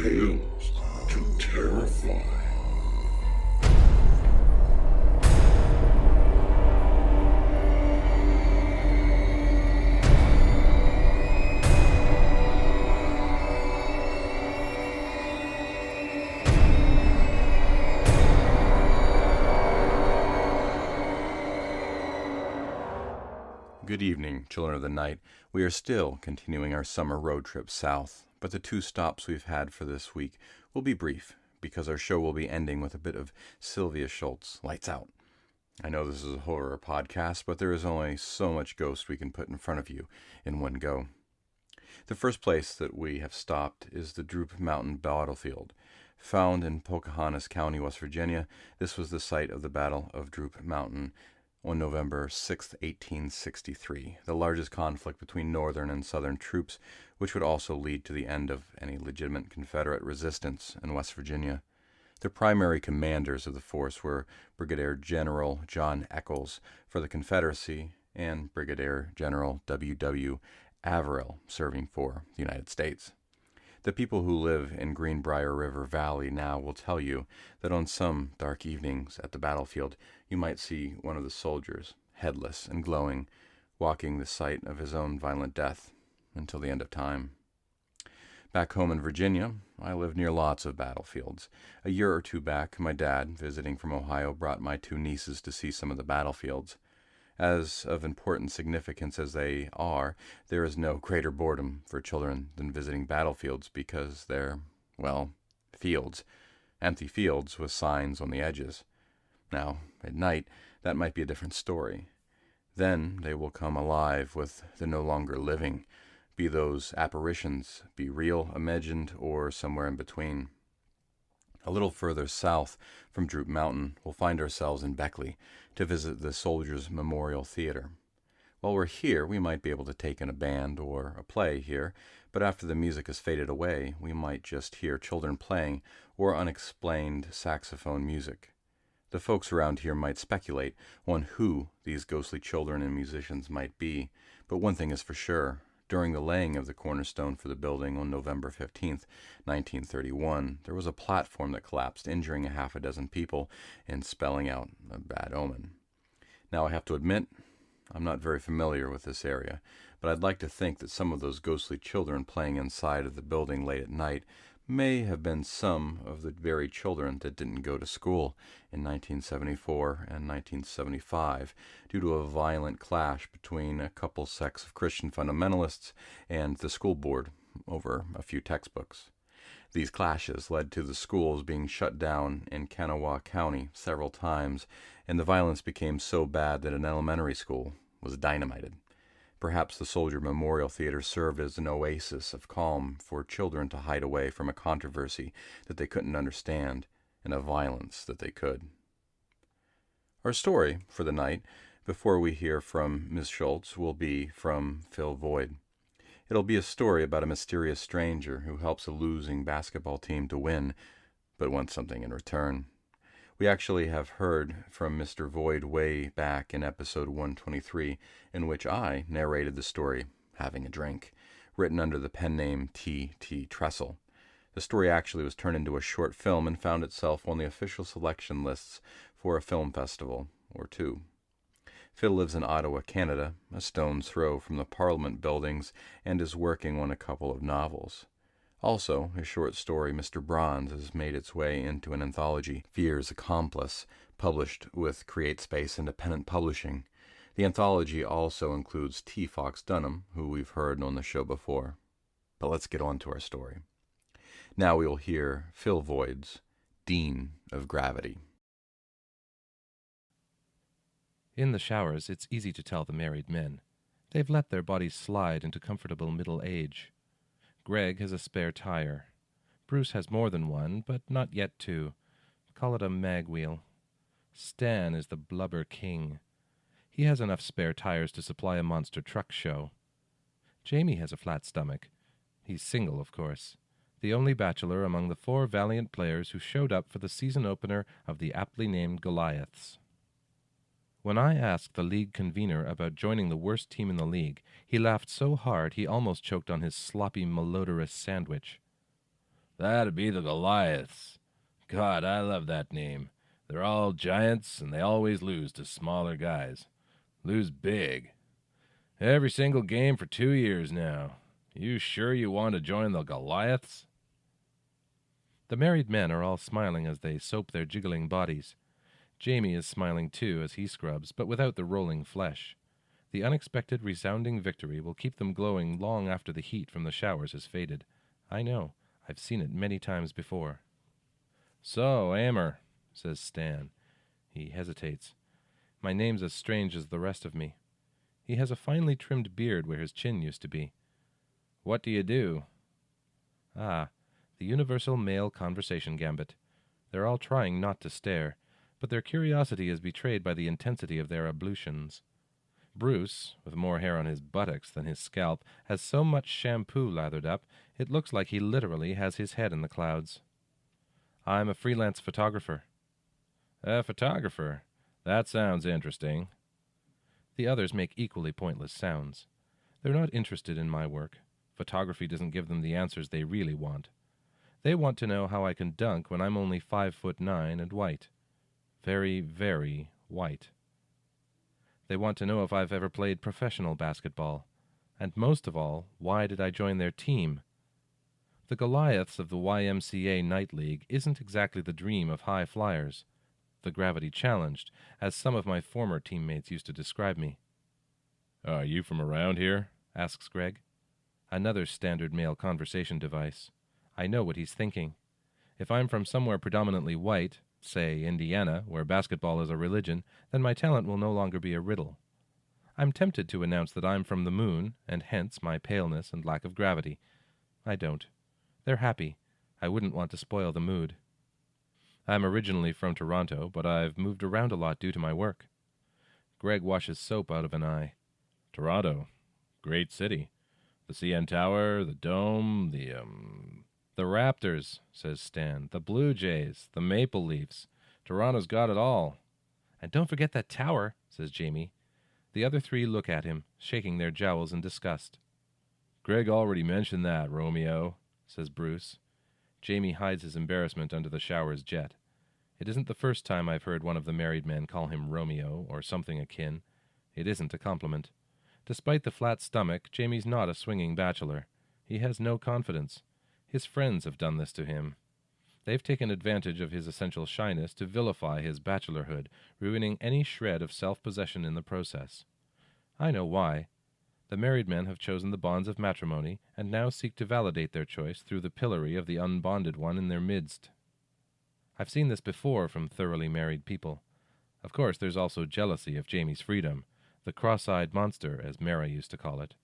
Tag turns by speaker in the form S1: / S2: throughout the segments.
S1: tales to terrify.
S2: Good evening, children of the night. We are still continuing our summer road trip south, but the 2 stops we've had for this week will be brief, because our show will be ending with a bit of Sylvia Shulz, Lights Out. I know this is a horror podcast, but there is only so much ghost we can put in front of you in one go. The first place that we have stopped is the Droop Mountain battlefield. Found in Pocahontas County, West Virginia, this was the site of the Battle of Droop Mountain on November 6, 1863, the largest conflict between Northern and Southern troops, which would also lead to the end of any legitimate Confederate resistance in West Virginia. The primary commanders of the force were Brigadier General John Echols for the Confederacy and Brigadier General W.W. Averill serving for the United States. The people who live in Greenbrier River Valley now will tell you that on some dark evenings at the battlefield you might see one of the soldiers, headless and glowing, walking the site of his own violent death until the end of time. Back home in Virginia, I live near lots of battlefields. A year or 2 back, my dad, visiting from Ohio, brought my 2 nieces to see some of the battlefields. As of important significance as they are, there is no greater boredom for children than visiting battlefields because they're, well, fields. Empty fields with signs on the edges. Now, at night, that might be a different story. Then they will come alive with the no longer living, be those apparitions, be real, imagined, or somewhere in between. A little further south from Droop Mountain, we'll find ourselves in Beckley to visit the Soldiers' Memorial Theater. While we're here, we might be able to take in a band or a play here, but after the music has faded away, we might just hear children playing or unexplained saxophone music. The folks around here might speculate on who these ghostly children and musicians might be, but one thing is for sure. During the laying of the cornerstone for the building on November 15th, 1931, there was a platform that collapsed, injuring a half a dozen people and spelling out a bad omen. Now, I have to admit, I'm not very familiar with this area, but I'd like to think that some of those ghostly children playing inside of the building late at night may have been some of the very children that didn't go to school in 1974 and 1975 due to a violent clash between a couple sects of Christian fundamentalists and the school board over a few textbooks. These clashes led to the schools being shut down in Kanawha County several times, and the violence became so bad that an elementary school was dynamited. Perhaps the Soldier Memorial Theater served as an oasis of calm for children to hide away from a controversy that they couldn't understand and a violence that they could. Our story for the night, before we hear from Ms. Shulz, will be from Phil Voyd. It'll be a story about a mysterious stranger who helps a losing basketball team to win, but wants something in return. We actually have heard from Mr. Voyd way back in episode 123, in which I narrated the story, Having a Drink, written under the pen name T.T. Tressel. The story actually was turned into a short film and found itself on the official selection lists for a film festival or 2. Phil lives in Ottawa, Canada, a stone's throw from the Parliament buildings, and is working on a couple of novels. Also, his short story, Mr. Bronze, has made its way into an anthology, Fear's Accomplice, published with CreateSpace Independent Publishing. The anthology also includes T. Fox Dunham, who we've heard on the show before. But let's get on to our story. Now we will hear Phil Voyd's Dean of Gravity.
S3: In the showers, it's easy to tell the married men. They've let their bodies slide into comfortable middle age. Greg has a spare tire. Bruce has more than one, but not yet 2. Call it a mag wheel. Stan is the blubber king. He has enough spare tires to supply a monster truck show. Jamie has a flat stomach. He's single, of course. The only bachelor among the 4 valiant players who showed up for the season opener of the aptly named Goliaths. When I asked the league convener about joining the worst team in the league, he laughed so hard he almost choked on his sloppy, malodorous sandwich. That'd be the Goliaths. God, I love that name. They're all giants, and they always lose to smaller guys. Lose big. Every single game for 2 years now. You sure you want to join the Goliaths? The married men are all smiling as they soap their jiggling bodies. Jamie is smiling too as he scrubs, but without the rolling flesh. The unexpected resounding victory will keep them glowing long after the heat from the showers has faded. I know. I've seen it many times before. So, Amer, says Stan. He hesitates. My name's as strange as the rest of me. He has a finely trimmed beard where his chin used to be. What do you do? Ah, the universal male conversation gambit. They're all trying not to stare, but their curiosity is betrayed by the intensity of their ablutions. Bruce, with more hair on his buttocks than his scalp, has so much shampoo lathered up, it looks like he literally has his head in the clouds. I'm a freelance photographer. A photographer? That sounds interesting. The others make equally pointless sounds. They're not interested in my work. Photography doesn't give them the answers they really want. They want to know how I can dunk when I'm only 5'9" and white. Very, very white. They want to know if I've ever played professional basketball. And most of all, why did I join their team? The Goliaths of the YMCA Night League isn't exactly the dream of high flyers. The gravity-challenged, as some of my former teammates used to describe me. Are you from around here? Asks Greg. Another standard male conversation device. I know what he's thinking. If I'm from somewhere predominantly white, say Indiana, where basketball is a religion, then my talent will no longer be a riddle. I'm tempted to announce that I'm from the moon, and hence my paleness and lack of gravity. I don't. They're happy. I wouldn't want to spoil the mood. I'm originally from Toronto, but I've moved around a lot due to my work. Greg washes soap out of an eye. Toronto. Great city. The CN Tower, the Dome, The Raptors, says Stan. The Blue Jays, the Maple Leafs. Toronto's got it all. And don't forget that tower, says Jamie. The other three look at him, shaking their jowls in disgust. Greg already mentioned that, Romeo, says Bruce. Jamie hides his embarrassment under the shower's jet. It isn't the first time I've heard one of the married men call him Romeo, or something akin. It isn't a compliment. Despite the flat stomach, Jamie's not a swinging bachelor. He has no confidence. His friends have done this to him. They've taken advantage of his essential shyness to vilify his bachelorhood, ruining any shred of self-possession in the process. I know why. The married men have chosen the bonds of matrimony, and now seek to validate their choice through the pillory of the unbonded one in their midst. I've seen this before from thoroughly married people. Of course, there's also jealousy of Jamie's freedom, the cross-eyed monster, as Mara used to call it.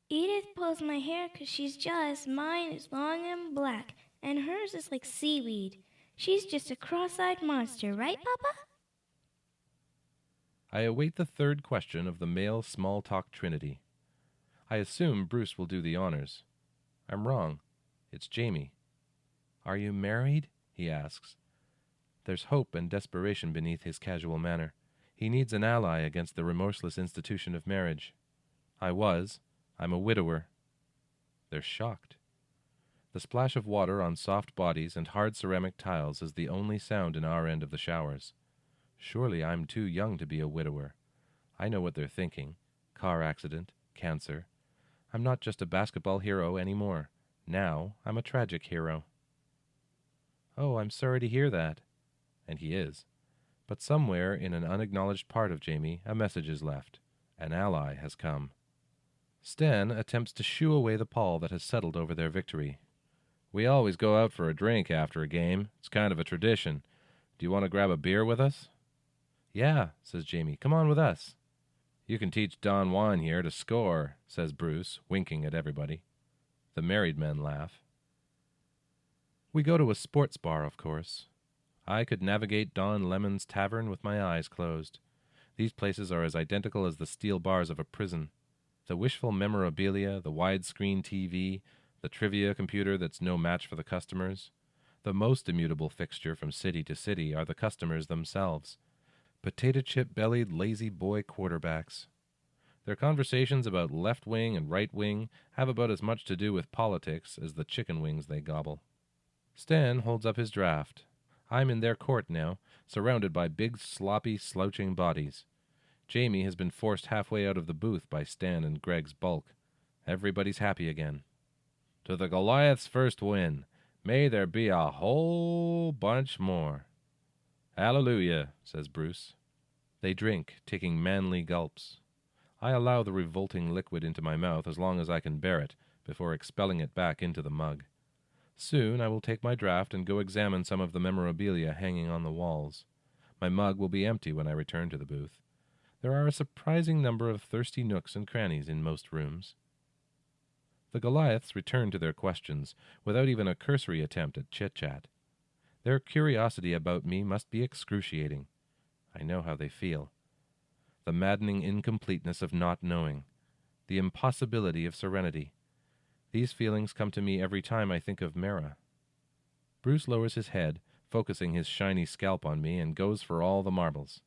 S4: Edith pulls my hair 'cause she's jealous mine is long and black, and hers is like seaweed. She's just a cross-eyed monster, right, Papa?
S3: I await the third question of the male small-talk trinity. I assume Bruce will do the honors. I'm wrong. It's Jamie. Are you married? He asks. There's hope and desperation beneath his casual manner. He needs an ally against the remorseless institution of marriage. I'm a widower. They're shocked. The splash of water on soft bodies and hard ceramic tiles is the only sound in our end of the showers. Surely I'm too young to be a widower. I know what they're thinking. Car accident, cancer. I'm not just a basketball hero anymore. Now I'm a tragic hero. Oh, I'm sorry to hear that. And he is. But somewhere in an unacknowledged part of Jamie, a message is left. An ally has come. Stan attempts to shoo away the pall that has settled over their victory. We always go out for a drink after a game. It's kind of a tradition. Do you want to grab a beer with us? Yeah, says Jamie. Come on with us. You can teach Don Juan here to score, says Bruce, winking at everybody. The married men laugh. We go to a sports bar, of course. I could navigate Don Lemon's tavern with my eyes closed. These places are as identical as the steel bars of a prison. The wishful memorabilia, the widescreen TV, the trivia computer that's no match for the customers. The most immutable fixture from city to city are the customers themselves. Potato-chip-bellied lazy boy quarterbacks. Their conversations about left wing and right wing have about as much to do with politics as the chicken wings they gobble. Stan holds up his draft. I'm in their court now, surrounded by big, sloppy, slouching bodies. Jamie has been forced halfway out of the booth by Stan and Greg's bulk. Everybody's happy again. To the Goliath's first win. May there be a whole bunch more. Hallelujah, says Bruce. They drink, taking manly gulps. I allow the revolting liquid into my mouth as long as I can bear it, before expelling it back into the mug. Soon I will take my draft and go examine some of the memorabilia hanging on the walls. My mug will be empty when I return to the booth. There are a surprising number of thirsty nooks and crannies in most rooms. The Goliaths return to their questions, without even a cursory attempt at chit-chat. Their curiosity about me must be excruciating. I know how they feel. The maddening incompleteness of not knowing. The impossibility of serenity. These feelings come to me every time I think of Mara. Bruce lowers his head, focusing his shiny scalp on me, and goes for all the marbles.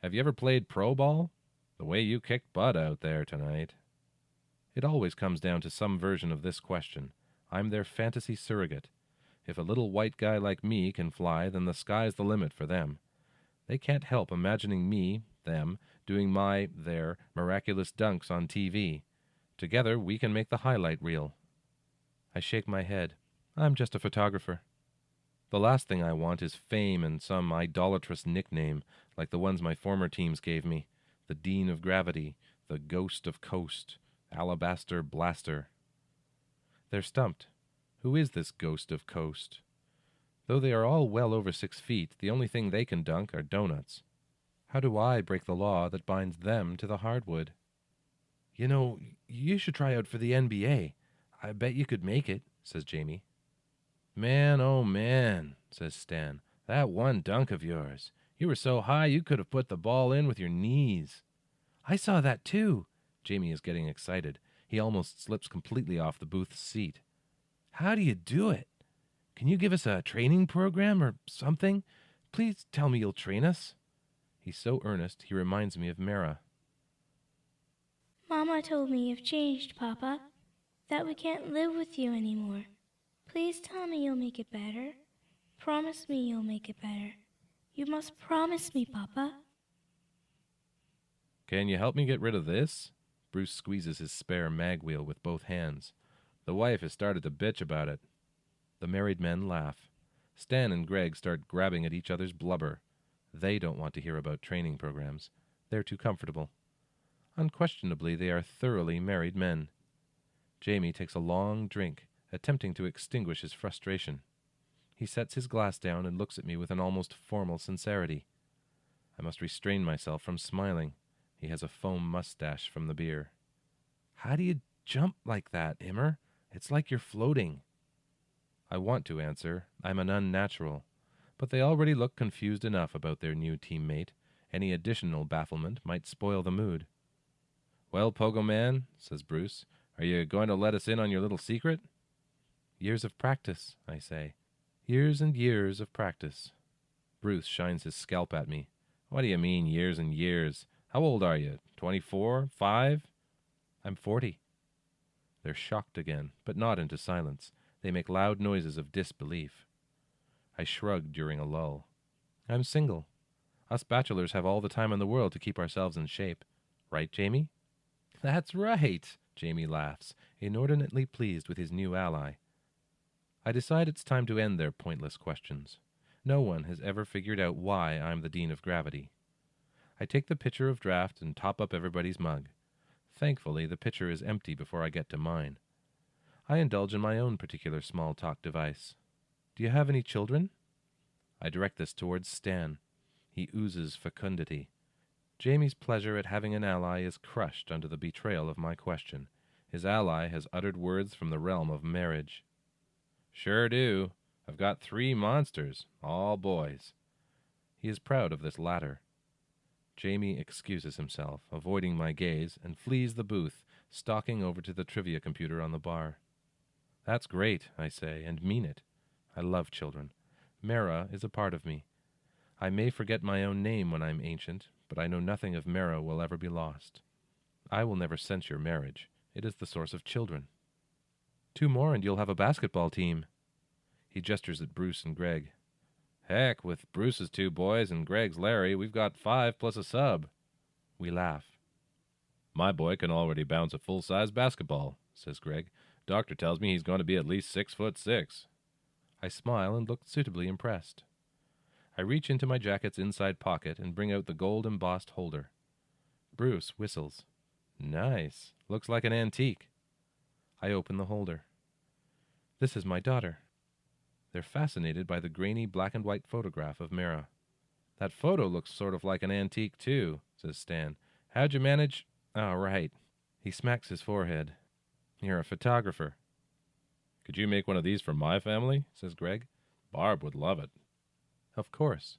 S3: Have you ever played pro ball? The way you kicked butt out there tonight. It always comes down to some version of this question. I'm their fantasy surrogate. If a little white guy like me can fly, then the sky's the limit for them. They can't help imagining me, them, doing their miraculous dunks on TV. Together we can make the highlight reel. I shake my head. I'm just a photographer. The last thing I want is fame and some idolatrous nickname like the ones my former teams gave me. The Dean of Gravity, the Ghost of Coast, Alabaster Blaster. They're stumped. Who is this Ghost of Coast? Though they are all well over 6 feet, the only thing they can dunk are donuts. How do I break the law that binds them to the hardwood? You know, you should try out for the NBA. I bet you could make it, says Jamie. Man, oh man, says Stan. That one dunk of yours. You were so high you could have put the ball in with your knees. I saw that too. Jamie is getting excited. He almost slips completely off the booth's seat. How do you do it? Can you give us a training program or something? Please tell me you'll train us. He's so earnest, he reminds me of Mara.
S4: Mama told me you've changed, Papa, that we can't live with you anymore. Please tell me you'll make it better. Promise me you'll make it better. You must promise me, Papa.
S3: Can you help me get rid of this? Bruce squeezes his spare mag wheel with both hands. The wife has started to bitch about it. The married men laugh. Stan and Greg start grabbing at each other's blubber. They don't want to hear about training programs. They're too comfortable. Unquestionably, they are thoroughly married men. Jamie takes a long drink, attempting to extinguish his frustration. He sets his glass down and looks at me with an almost formal sincerity. I must restrain myself from smiling. He has a foam mustache from the beer. How do you jump like that, Immer? It's like you're floating. I want to answer, I'm an unnatural, but they already look confused enough about their new teammate. Any additional bafflement might spoil the mood. Well, Pogo Man, says Bruce, are you going to let us in on your little secret? Years of practice, I say. Years and years of practice. Bruce shines his scalp at me. What do you mean, years and years? How old are you? 24? 5? I'm 40. They're shocked again, but not into silence. They make loud noises of disbelief. I shrug during a lull. I'm single. Us bachelors have all the time in the world to keep ourselves in shape. Right, Jamie? That's right, Jamie laughs, inordinately pleased with his new ally. I decide it's time to end their pointless questions. No one has ever figured out why I'm the Dean of Gravity. I take the pitcher of draft and top up everybody's mug. Thankfully, the pitcher is empty before I get to mine. I indulge in my own particular small talk device. Do you have any children? I direct this towards Stan. He oozes fecundity. Jamie's pleasure at having an ally is crushed under the betrayal of my question. His ally has uttered words from the realm of marriage. Sure do. I've got 3 monsters, all boys. He is proud of this latter. Jamie excuses himself, avoiding my gaze, and flees the booth, stalking over to the trivia computer on the bar. That's great, I say, and mean it. I love children. Mara is a part of me. I may forget my own name when I'm ancient, but I know nothing of Mara will ever be lost. I will never censure marriage. It is the source of children. 2 more and you'll have a basketball team. He gestures at Bruce and Greg. Heck, with Bruce's 2 boys and Greg's Larry, we've got 5 plus a sub. We laugh. My boy can already bounce a full-size basketball, says Greg. Doctor tells me he's going to be at least 6'6". I smile and look suitably impressed. I reach into my jacket's inside pocket and bring out the gold-embossed holder. Bruce whistles. Nice. Looks like an antique. I open the holder. This is my daughter. They're fascinated by the grainy black-and-white photograph of Mara. That photo looks sort of like an antique, too, says Stan. How'd you manage? Oh, right. He smacks his forehead. You're a photographer. Could you make one of these for my family? Says Greg. Barb would love it. Of course.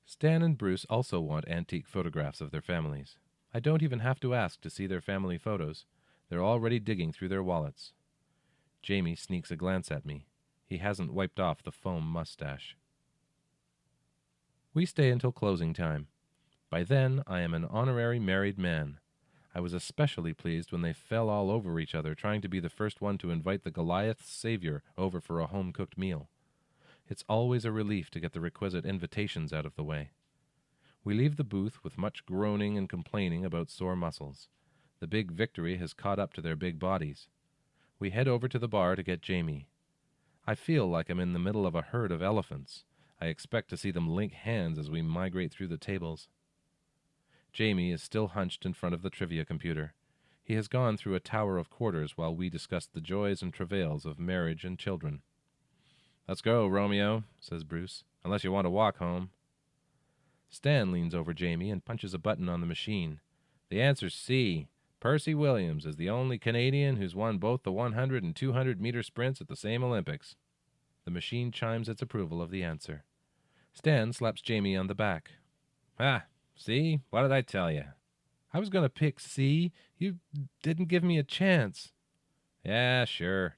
S3: Stan and Bruce also want antique photographs of their families. I don't even have to ask to see their family photos. They're already digging through their wallets. Jamie sneaks a glance at me. He hasn't wiped off the foam mustache. We stay until closing time. By then, I am an honorary married man. I was especially pleased when they fell all over each other trying to be the first one to invite the Goliath's savior over for a home-cooked meal. It's always a relief to get the requisite invitations out of the way. We leave the booth with much groaning and complaining about sore muscles. The big victory has caught up to their big bodies. We head over to the bar to get Jamie. I feel like I'm in the middle of a herd of elephants. I expect to see them link hands as we migrate through the tables. Jamie is still hunched in front of the trivia computer. He has gone through a tower of quarters while we discuss the joys and travails of marriage and children. Let's go, Romeo, says Bruce, unless you want to walk home. Stan leans over Jamie and punches a button on the machine. The answer's C. Percy Williams is the only Canadian who's won both the 100 and 200-meter sprints at the same Olympics. The machine chimes its approval of the answer. Stan slaps Jamie on the back. Ah, see? What did I tell you? I was going to pick C. You didn't give me a chance. Yeah, sure.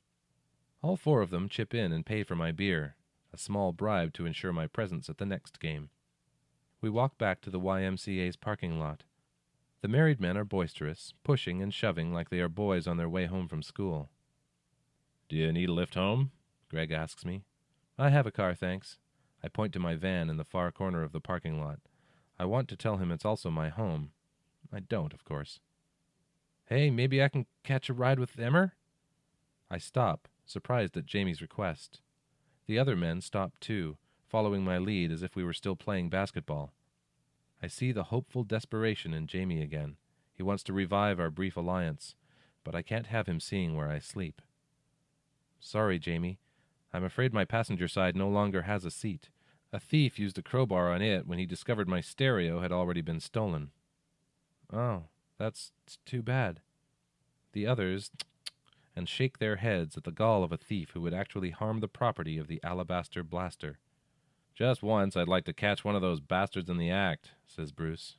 S3: All 4 of them chip in and pay for my beer, a small bribe to ensure my presence at the next game. We walk back to the YMCA's parking lot. The married men are boisterous, pushing and shoving like they are boys on their way home from school. Do you need a lift home? Greg asks me. I have a car, thanks. I point to my van in the far corner of the parking lot. I want to tell him it's also my home. I don't, of course. Hey, maybe I can catch a ride with Emmer? I stop, surprised at Jamie's request. The other men stop too, following my lead as if we were still playing basketball. I see the hopeful desperation in Jamie again. He wants to revive our brief alliance, but I can't have him seeing where I sleep. Sorry, Jamie. I'm afraid my passenger side no longer has a seat. A thief used a crowbar on it when he discovered my stereo had already been stolen. Oh, that's too bad. The others and shake their heads at the gall of a thief who would actually harm the property of the alabaster blaster. Just once I'd like to catch one of those bastards in the act, says Bruce.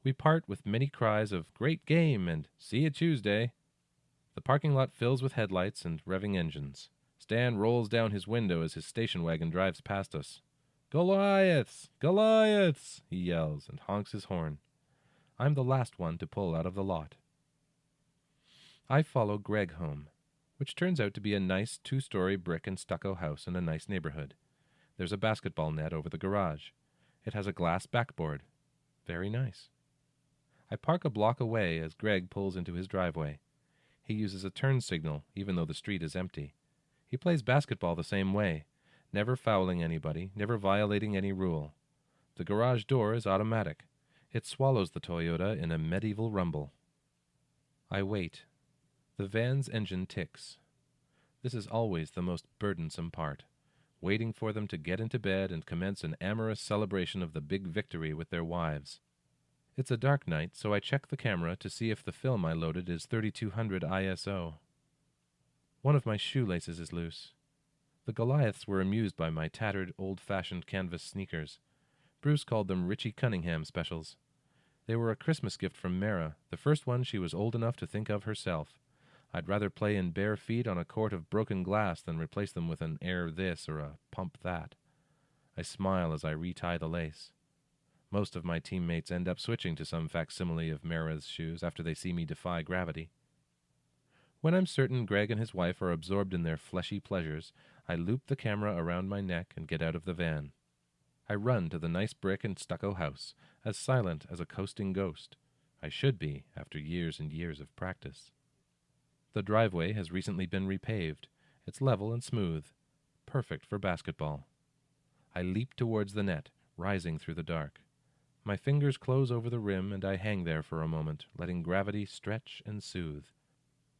S3: We part with many cries of great game and see you Tuesday. The parking lot fills with headlights and revving engines. Stan rolls down his window as his station wagon drives past us. Goliaths! Goliaths! He yells and honks his horn. I'm the last one to pull out of the lot. I follow Greg home, which turns out to be a nice 2-story brick and stucco house in a nice neighborhood. There's a basketball net over the garage. It has a glass backboard. Very nice. I park a block away as Greg pulls into his driveway. He uses a turn signal, even though the street is empty. He plays basketball the same way, never fouling anybody, never violating any rule. The garage door is automatic. It swallows the Toyota in a medieval rumble. I wait. The van's engine ticks. This is always the most burdensome part, waiting for them to get into bed and commence an amorous celebration of the big victory with their wives. It's a dark night, so I check the camera to see if the film I loaded is 3200 ISO. One of my shoelaces is loose. The Goliaths were amused by my tattered, old-fashioned canvas sneakers. Bruce called them Richie Cunningham specials. They were a Christmas gift from Mara, the first one she was old enough to think of herself. I'd rather play in bare feet on a court of broken glass than replace them with an air this or a pump that. I smile as I retie the lace. Most of my teammates end up switching to some facsimile of Mara's shoes after they see me defy gravity. When I'm certain Greg and his wife are absorbed in their fleshy pleasures, I loop the camera around my neck and get out of the van. I run to the nice brick and stucco house, as silent as a coasting ghost. I should be, after years and years of practice. The driveway has recently been repaved. It's level and smooth, perfect for basketball. I leap towards the net, rising through the dark. My fingers close over the rim, and I hang there for a moment, letting gravity stretch and soothe.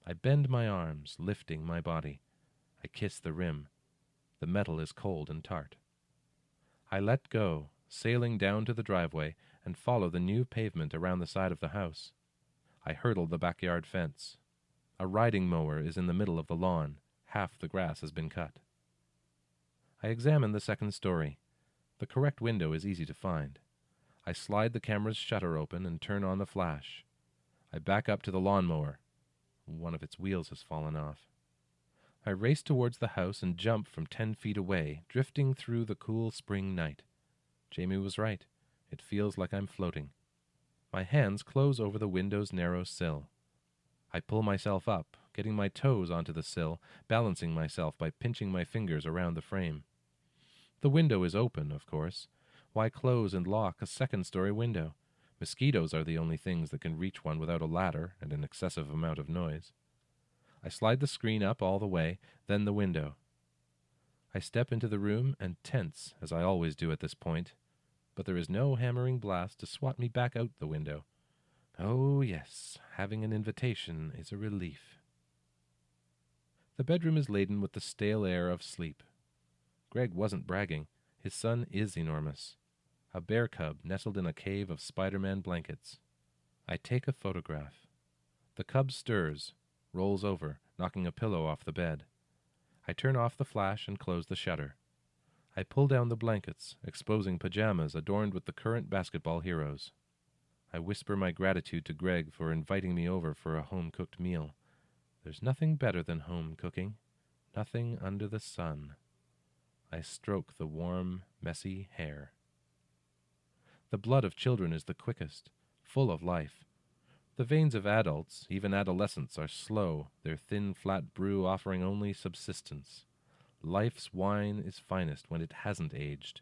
S3: I bend my arms, lifting my body. I kiss the rim. The metal is cold and tart. I let go, sailing down to the driveway, and follow the new pavement around the side of the house. I hurdle the backyard fence. A riding mower is in the middle of the lawn. Half the grass has been cut. I examine the second story. The correct window is easy to find. I slide the camera's shutter open and turn on the flash. I back up to the lawnmower. One of its wheels has fallen off. I race towards the house and jump from 10 feet away, drifting through the cool spring night. Jamie was right. It feels like I'm floating. My hands close over the window's narrow sill. I pull myself up, getting my toes onto the sill, balancing myself by pinching my fingers around the frame. The window is open, of course. Why close and lock a second-story window? Mosquitoes are the only things that can reach one without a ladder and an excessive amount of noise. I slide the screen up all the way, then the window. I step into the room and tense, as I always do at this point, but there is no hammering blast to swat me back out the window. Oh, yes, having an invitation is a relief. The bedroom is laden with the stale air of sleep. Greg wasn't bragging. His son is enormous. A bear cub nestled in a cave of Spider-Man blankets. I take a photograph. The cub stirs, rolls over, knocking a pillow off the bed. I turn off the flash and close the shutter. I pull down the blankets, exposing pajamas adorned with the current basketball heroes. I whisper my gratitude to Greg for inviting me over for a home-cooked meal. There's nothing better than home cooking. Nothing under the sun. I stroke the warm, messy hair. The blood of children is the quickest, full of life. The veins of adults, even adolescents, are slow, their thin, flat brew offering only subsistence. Life's wine is finest when it hasn't aged.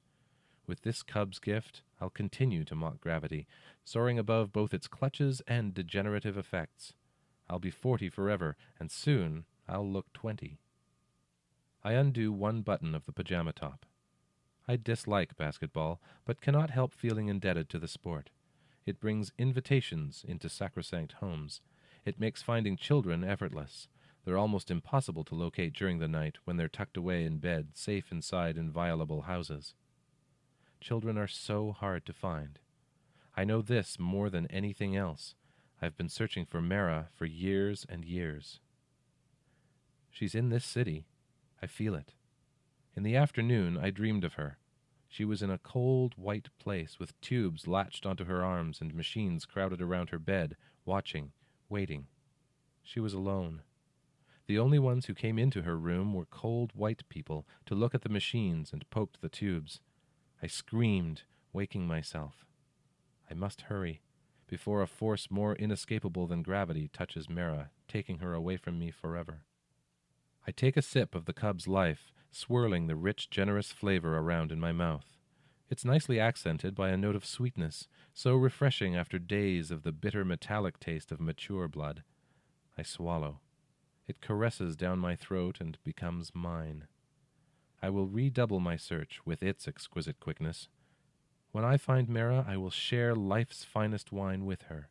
S3: With this cub's gift, I'll continue to mock gravity, soaring above both its clutches and degenerative effects. I'll be 40 forever, and soon I'll look 20. I undo one button of the pajama top. I dislike basketball, but cannot help feeling indebted to the sport. It brings invitations into sacrosanct homes. It makes finding children effortless. They're almost impossible to locate during the night when they're tucked away in bed, safe inside inviolable houses. Children are so hard to find. I know this more than anything else. I've been searching for Mara for years and years. She's in this city. I feel it. In the afternoon, I dreamed of her. She was in a cold, white place with tubes latched onto her arms and machines crowded around her bed, watching, waiting. She was alone. The only ones who came into her room were cold, white people to look at the machines and poked the tubes. I screamed, waking myself. I must hurry, before a force more inescapable than gravity touches Mara, taking her away from me forever. I take a sip of the cub's life, swirling the rich, generous flavor around in my mouth. It's nicely accented by a note of sweetness, so refreshing after days of the bitter metallic taste of mature blood. I swallow. It caresses down my throat and becomes mine. I will redouble my search with its exquisite quickness. When I find Mara, I will share life's finest wine with her.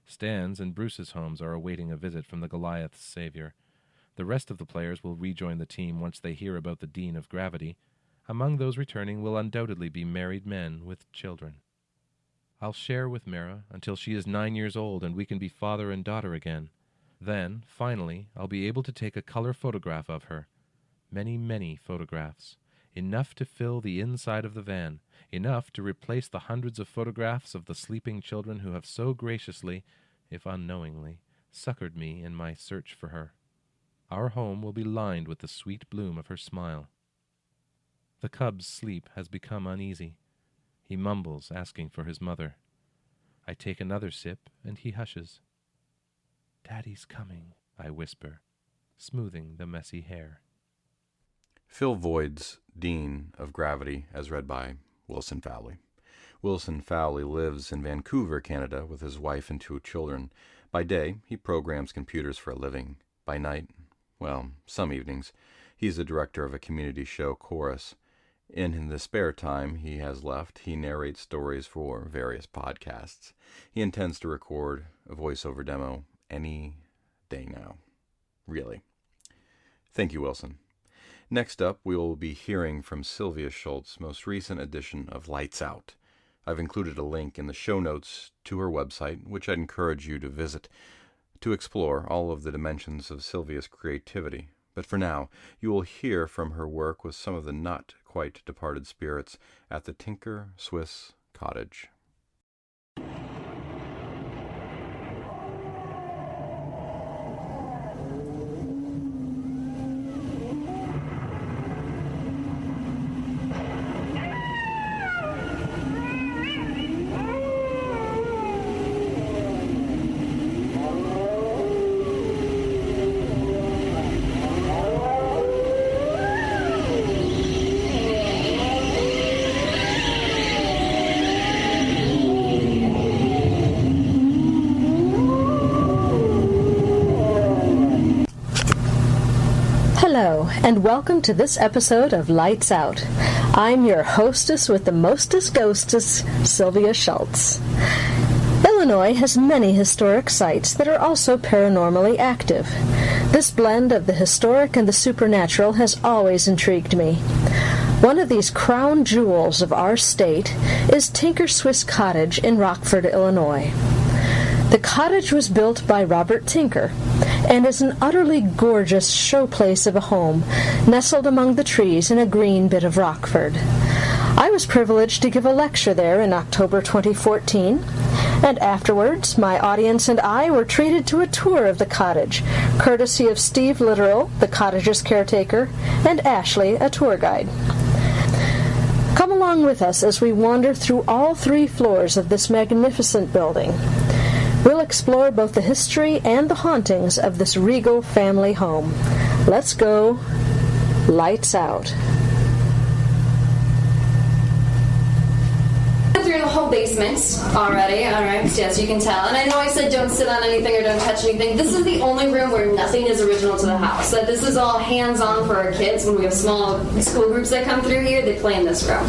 S3: Stan's and Bruce's homes are awaiting a visit from the Goliath's savior. The rest of the players will rejoin the team once they hear about the Dean of Gravity. Among those returning will undoubtedly be married men with children. I'll share with Mara until she is 9 years old and we can be father and daughter again. Then, finally, I'll be able to take a color photograph of her. Many, many photographs. Enough to fill the inside of the van. Enough to replace the hundreds of photographs of the sleeping children who have so graciously, if unknowingly, succored me in my search for her. Our home will be lined with the sweet bloom of her smile. The cub's sleep has become uneasy. He mumbles, asking for his mother. I take another sip, and he hushes. "Daddy's coming," I whisper, smoothing the messy hair.
S2: Phil Voyd's Dean of Gravity, as read by Wilson Fowlie. Wilson Fowlie lives in Vancouver, Canada, with his wife and 2 children. By day, he programs computers for a living. By night, well, some evenings, he's the director of a community show, Chorus. In the spare time he has left, he narrates stories for various podcasts. He intends to record a voiceover demo any day now. Really. Thank you, Wilson. Next up, we will be hearing from Sylvia Shulz's most recent edition of Lights Out. I've included a link in the show notes to her website, which I'd encourage you to visit to explore all of the dimensions of Sylvia's creativity. But for now, you will hear from her work with some of the not quite departed spirits at the Tinker Swiss Cottage.
S5: Hello, and welcome to this episode of Lights Out. I'm your hostess with the mostest ghostess, Sylvia Shulz. Illinois has many historic sites that are also paranormally active. This blend of the historic and the supernatural has always intrigued me. One of these crown jewels of our state is Tinker Swiss Cottage in Rockford, Illinois. The cottage was built by Robert Tinker and is an utterly gorgeous showplace of a home nestled among the trees in a green bit of Rockford. I was privileged to give a lecture there in October 2014, and afterwards my audience and I were treated to a tour of the cottage, courtesy of Steve Littoral, the cottage's caretaker, and Ashley, a tour guide. Come along with us as we wander through all 3 floors of this magnificent building. We'll explore both the history and the hauntings of this regal family home. Let's go. Lights out.
S6: Through the whole basement already, alright, as you can tell. And I know I said don't sit on anything or don't touch anything. This is the only room where nothing is original to the house. So this is all hands-on for our kids. When we have small school groups that come through here, they play in this room.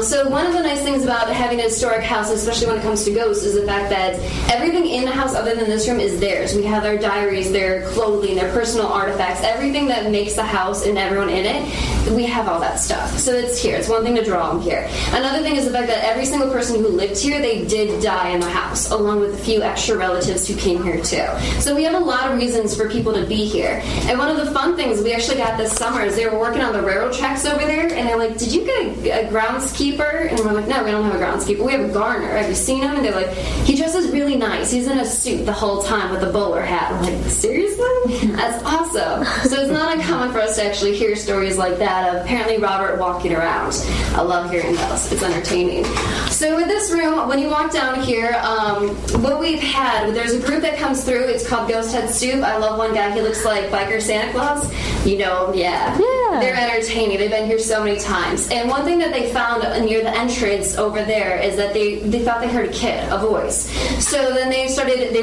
S6: So one of the nice things about having a historic house, especially when it comes to ghosts, is the fact that everything in the house other than this room is theirs. We have their diaries, their clothing, their personal artifacts, everything that makes the house and everyone in it, we have all that stuff. So it's here. It's one thing to draw them here. Another thing is the fact that every single person who lived here, they did die in the house, along with a few extra relatives who came here too. So we have a lot of reasons for people to be here. And one of the fun things we actually got this summer is they were working on the railroad tracks over there, and they're like, did you get a groundskeeper? And we're like, no, we don't have a groundskeeper. We have a gardener. Have you seen him? And they're like, he dresses really nice. He's in a suit the whole time with a bowler hat. I'm like, seriously? That's awesome. So it's not uncommon for us to actually hear stories like that of apparently Robert walking around. I love hearing those. It's entertaining. So with this room, when you walk down here, what we've had, there's a group that comes through. It's called Ghost Head Soup. I love one guy. He looks like Biker Santa Claus. You know, yeah. They're entertaining. They've been here so many times. And one thing that they found near the entrance over there is that they thought they heard a kid, a voice. So then they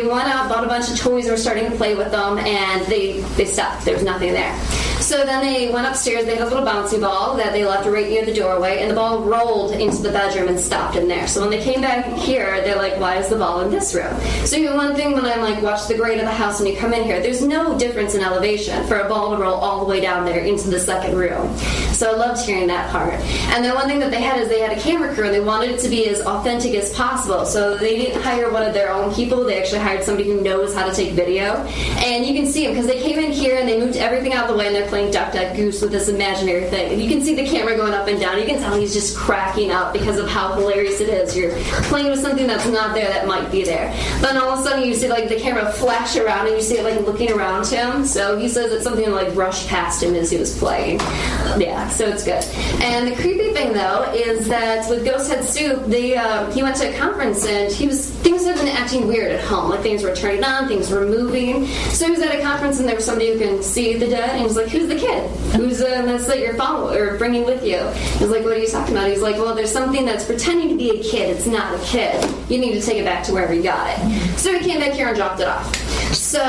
S6: went out, bought a bunch of toys, and were starting to play with them, and they stopped. There was nothing there. So then they went upstairs. They had a little bouncy ball that they left right near the doorway, and the ball rolled into the bedroom and stopped in there. So when they came back here, they're like, why is the ball in this room? So even one thing when I'm watch the grade of the house and you come in here, there's no difference in elevation for a ball to roll all the way down there into the second room. So I loved hearing that part. And then one thing that they had is they had a camera crew, and they wanted it to be as authentic as possible. So they didn't hire one of their own people. They actually hired somebody who knows how to take video. And you can see them because they came in here and they moved everything out of the way, and they're playing Duck Duck Goose with this imaginary thing. And you can see the camera going up and down. You can tell he's just cracking up because of how hilarious it is. You're playing with something that's not there that might be there. Then all of a sudden you see like the camera flash around and you see it like looking around him. So he says it's something like rushed past him as he was playing. Yeah, so it's good. And the creepy thing though is that with Ghost Head Soup, he went to a conference and things had been acting weird at home. Like things were turning on, things were moving. So he was at a conference and there was somebody who can see the dead, and he was like, "Who's the kid? Who's that's that you're following or bringing with you?" He was like, "What are you talking about?" He's like, "Well, there's something that's pretending to be a kid. It's not a kid. You need to take it back to wherever you got it." So he came back here and dropped it off. So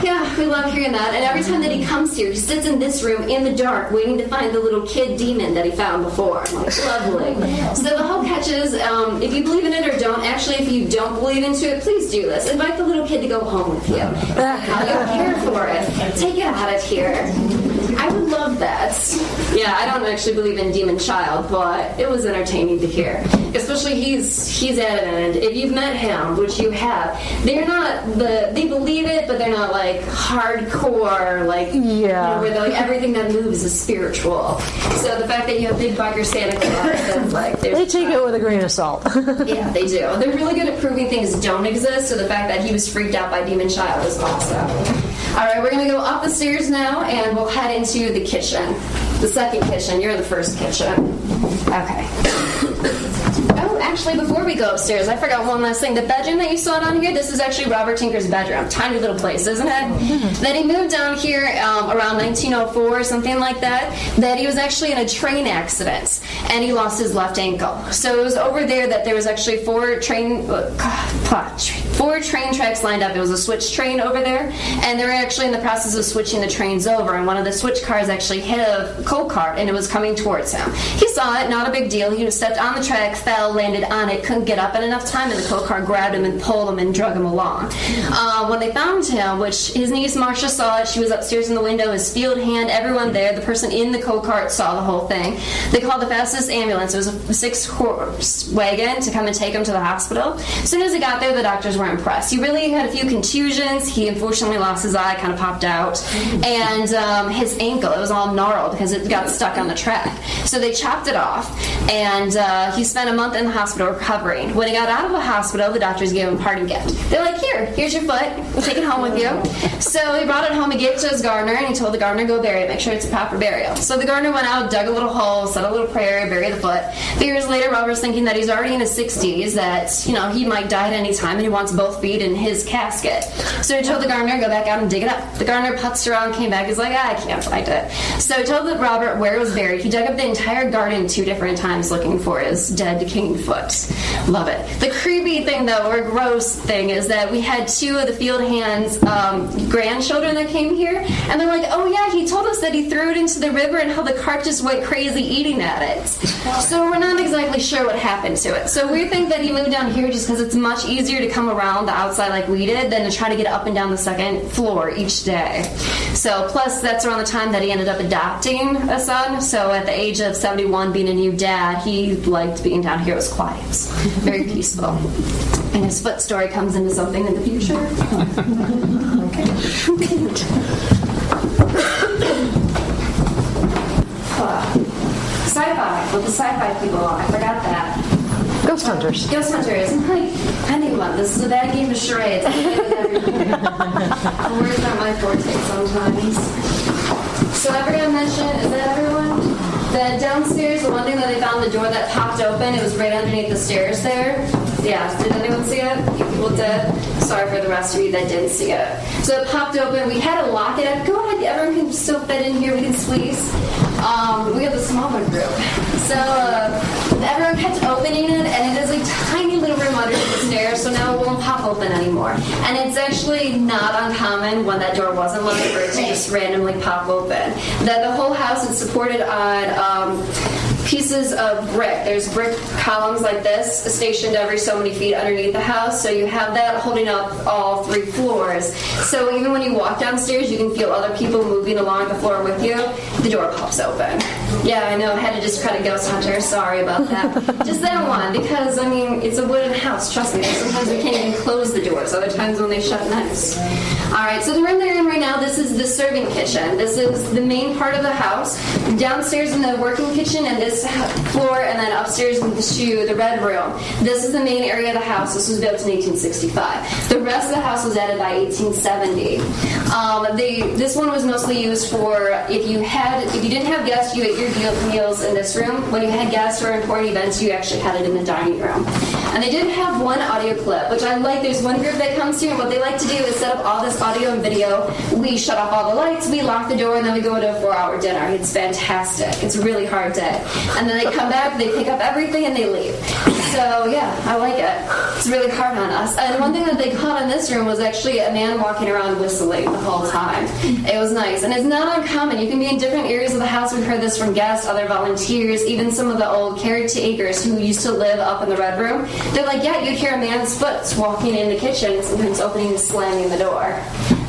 S6: yeah, we love hearing that. And every time that he comes here, he sits in this room in the dark, waiting to find the little kid demon that he found before. I'm like, lovely. So the whole catch is, if you believe in it or don't. Actually, if you don't believe into it, please do this. Invite the little kid to go home with you. How you care for it. Take it out of here. I would love that. Yeah, I don't actually believe in Demon Child, but it was entertaining to hear. Especially he's adamant. If you've met him, which you have, they're not they believe it, but they're not like hardcore, like where like everything that moves is spiritual. So the fact that you have Big Biker Santa Claus, like
S5: they take it with a grain of salt.
S6: Yeah, they do. They're really good at proving things don't exist. So the fact that he was freaked out by Demon Child is awesome. All right, we're going to go up the stairs now, and we'll head into the kitchen. The second kitchen. You're in the first kitchen. Okay. Oh, actually, before we go upstairs, I forgot one last thing. The bedroom that you saw down here, this is actually Robert Tinker's bedroom. Tiny little place, isn't it? Mm-hmm. Then he moved down here around 1904 or something like that. That he was actually in a train accident, and he lost his left ankle. So it was over there that there was actually four train tracks lined up. It was a switch train over there, and they were actually in the process of switching the trains over, and one of the switch cars actually hit a coal cart, and it was coming towards him. He saw it, not a big deal. He stepped on the track, fell, landed on it, couldn't get up in enough time, and the coal cart grabbed him and pulled him and drug him along. When they found him, which his niece Marcia saw it, she was upstairs in the window, his field hand, everyone there, the person in the coal cart saw the whole thing. They called the fastest ambulance. It was a 6-horse wagon to come and take him to the hospital. As soon as he got there, the doctors were impressed. He really had a few contusions. He unfortunately lost his eye, kind of popped out, and his ankle, it was all gnarled because it got stuck on the track. So they chopped it off, and he spent a month in the hospital recovering. When he got out of the hospital, the doctors gave him a parting gift. They're like, here's your foot. Take it home with you. So he brought it home and gave it to his gardener, and he told the gardener, go bury it. Make sure it's a proper burial. So the gardener went out, dug a little hole, said a little prayer, buried the foot. A few years later, Robert's thinking that he's already in his 60s, that, he might die at any time, and he wants both feet in his casket. So he told the gardener, go back out and dig it up. The gardener putzed around, came back, he's like, I can't find it. So he told Robert where it was buried. He dug up the entire garden 2 different times looking for his dead, decaying foot. Love it. The creepy thing, though, or gross thing, is that we had 2 of the field hands' grandchildren that came here, and they're like, oh yeah, he told us that he threw it into the river and how the cart just went crazy eating at it. So we're not exactly sure what happened to it. So we think that he moved down here just because it's much easier to come around the outside like we did than to try to get up and down the second floor each day. So plus that's around the time that he ended up adopting a son. So at the age of 71, being a new dad, he liked being down here. It was quiet, very peaceful. And his foot story comes into something in the future. Sci-fi, with the sci-fi people, I forgot that.
S5: Ghost Hunters.
S6: Ghost Hunters. I need one. This is a bad game of charades. I get it every year. Words not my forte sometimes. So I forgot to mention, is that everyone? That downstairs, the one thing that they found, the door that popped open, it was right underneath the stairs there. Yeah, did anyone see it? You people did? Sorry for the rest of you that didn't see it. So it popped open. We had to lock it up. Go ahead, everyone can still fit in here. We can squeeze. We have the smaller group. So everyone kept opening it, and it is a tiny little room underneath the stairs, so now it won't pop open anymore. And it's actually not uncommon when that door wasn't locked for it to just randomly pop open. That the whole house is supported on pieces of brick. There's brick columns like this stationed every so many feet underneath the house, so you have that holding up all 3 floors. So even when you walk downstairs, you can feel other people moving along the floor with you. The door pops open. Yeah, I know, I had to discredit Ghost Hunter. Sorry about that. Just that one, because, it's a wooden house. Trust me, sometimes we can't even close close the doors. Other times when they shut nice. All right, so the room they're in right now, this is the serving kitchen. This is the main part of the house. Downstairs in the working kitchen and this floor, and then upstairs in the red room. This is the main area of the house. This was built in 1865. The rest of the house was added by 1870. This one was mostly used for if you didn't have guests, you ate your meals in this room. When you had guests or important events, you actually had it in the dining room. And they did have one audio clip, which I like. There's one group that comes to, and what they like to do is set up all this audio and video. We shut off all the lights, we lock the door, and then we go to a 4-hour dinner. It's fantastic. It's a really hard day. And then they come back, they pick up everything, and they leave. So, yeah, I like it. It's really hard on us. And one thing that they caught in this room was actually a man walking around whistling the whole time. It was nice. And it's not uncommon. You can be in different areas of the house. We've heard this from guests, other volunteers, even some of the old caretakers who used to live up in the red room. They're like, yeah, you'd hear a man's foot walking in the kitchen, sometimes opening and slamming the door.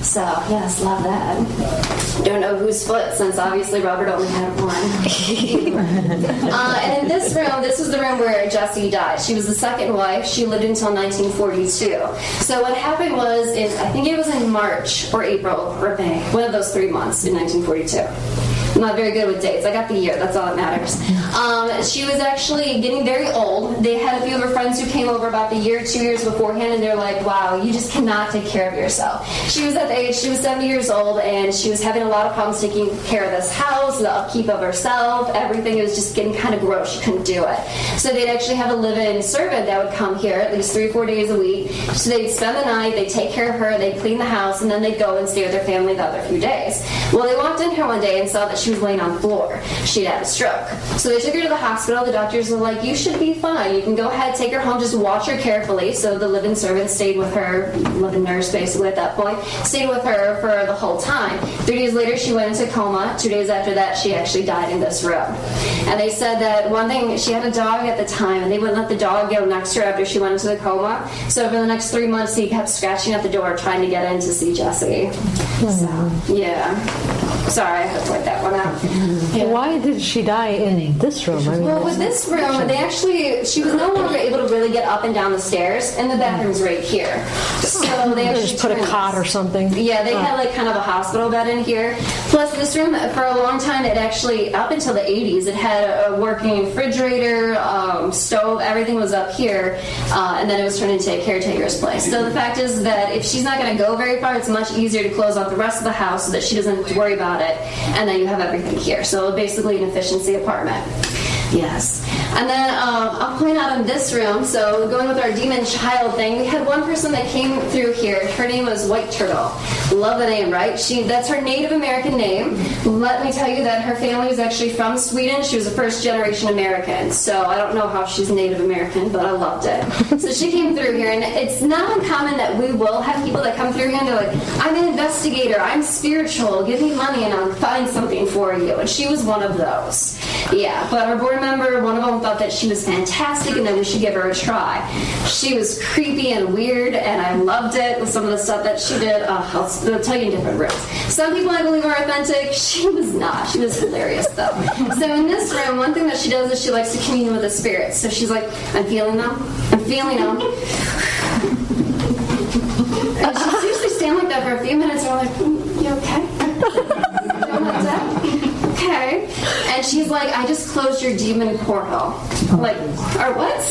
S6: So, yes, love that. Don't know whose foot, since obviously Robert only had one. And in this room, this was the room where Jessie died. She was the second wife. She lived until 1942. So what happened was, I think it was in March or April or May, one of those 3 months in 1942. I'm not very good with dates. I got the year. That's all that matters. She was actually getting very old. They had a few of her friends who came over about the year, 2 years beforehand, and they're like, wow, you just cannot take care of yourself. She was at the age, she was 70 years old, and she was having a lot of problems taking care of this house, the upkeep of herself, everything. It was just getting kind of gross. She couldn't do it. So they'd actually have a live-in servant that would come here at least 3 or 4 days a week. So they'd spend the night, they'd take care of her, they'd clean the house, and then they'd go and stay with their family the other few days. Well, they walked in here one day and saw that she was laying on the floor. She'd had a stroke. So they took her to the hospital. The doctors were like, you should be fine. You can go ahead, take her home, just watch her carefully. So the live-in servant stayed with her, live-in nurse basically at that point, stayed with her for the whole time. 3 days later, she went into coma. 2 days after that, she actually died in this room. And they said that one thing, she had a dog at the time, and they wouldn't let the dog go next to her after she went into the coma. So for the next 3 months, he kept scratching at the door trying to get in to see Jessie. So, yeah. Sorry, I had to point that one out. Yeah.
S5: Why did she die in this room? I mean,
S6: well, with this room, she was no longer able to really get up and down the stairs, and the bathroom's right here. So they actually
S5: just put a cot or something.
S6: Yeah, they had like kind of a hospital bed in here. Plus, this room, for a long time, it actually, up until the 80s, it had a working refrigerator, stove, everything was up here, and then it was turned into a caretaker's place. So the fact is that if she's not going to go very far, it's much easier to close off the rest of the house so that she doesn't have to worry about it, and then you have everything here. So basically an efficiency apartment. Yes. And then I'll point out in this room, so going with our demon child thing, we had one person that came through here. Her name was White Turtle. Love the name, right? That's her Native American name. Let me tell you that her family is actually from Sweden. She was a first-generation American, so I don't know how she's Native American, but I loved it. So she came through here, and it's not uncommon that we will have people that come through here and they're like, I'm an investigator, I'm spiritual, give me money and I'll find something for you. And she was one of those. Yeah, but our board member, one of them thought that she was fantastic and that we should give her a try. She was creepy and weird, and I loved it with some of the stuff that she did. I'll tell you in different rooms. Some people I believe are authentic. She was not. She was hilarious, though. So in this room, one thing that she does is she likes to commune with the spirits. So she's like, I'm feeling them. I'm feeling them. And she'll seriously stand like that for a few minutes, and I'm like, you okay? Okay. And she's like, I just closed your demon portal. I'm like, or what?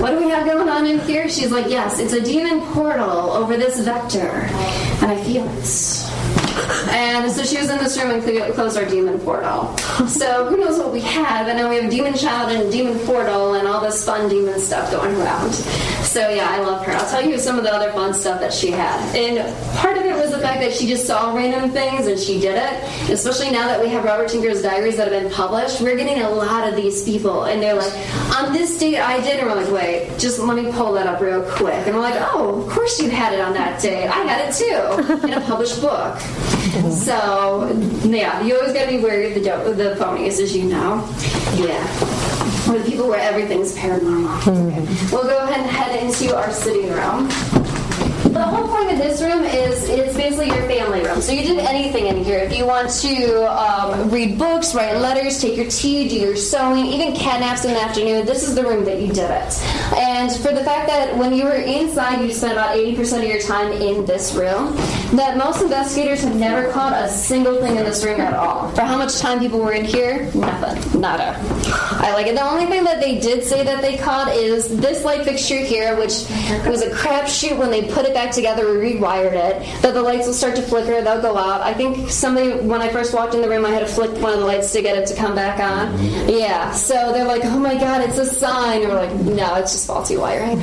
S6: What do we have going on in here? She's like, yes, it's a demon portal over this vector. And I feel it. And so she was in this room and closed our demon portal. So who knows what we have? And now we have demon child and demon portal and all this fun demon stuff going around. So yeah, I love her. I'll tell you some of the other fun stuff that she had. And part of it was the fact that she just saw random things and she did it. Especially now that we have Robert Tinker's diaries that have been published, we're getting a lot of these people. And they're like, on this date I did. And we're like, wait, just let me pull that up real quick. And we're like, oh, of course you had it on that day. I had it too in a published book. So, yeah, you always got to be wary of the phonies, as you know. Yeah. Or the people where everything's paranormal. Okay. We'll go ahead and head into our sitting room. The whole point of this room is it's basically your family room. So you did anything in here. If you want to read books, write letters, take your tea, do your sewing, even cat naps in the afternoon, this is the room that you did it. And for the fact that when you were inside, you spent about 80% of your time in this room, that most investigators have never caught a single thing in this room at all. For how much time people were in here, nothing. Nada. I like it. The only thing that they did say that they caught is this light fixture here, which was a crapshoot when they put it back together or rewired it, that the lights will start to flicker, they'll go out. I think somebody, when I first walked in the room, I had to flick one of the lights to get it to come back on. Yeah, so they're like, oh my god, it's a sign. And we're like, no, it's just faulty wiring.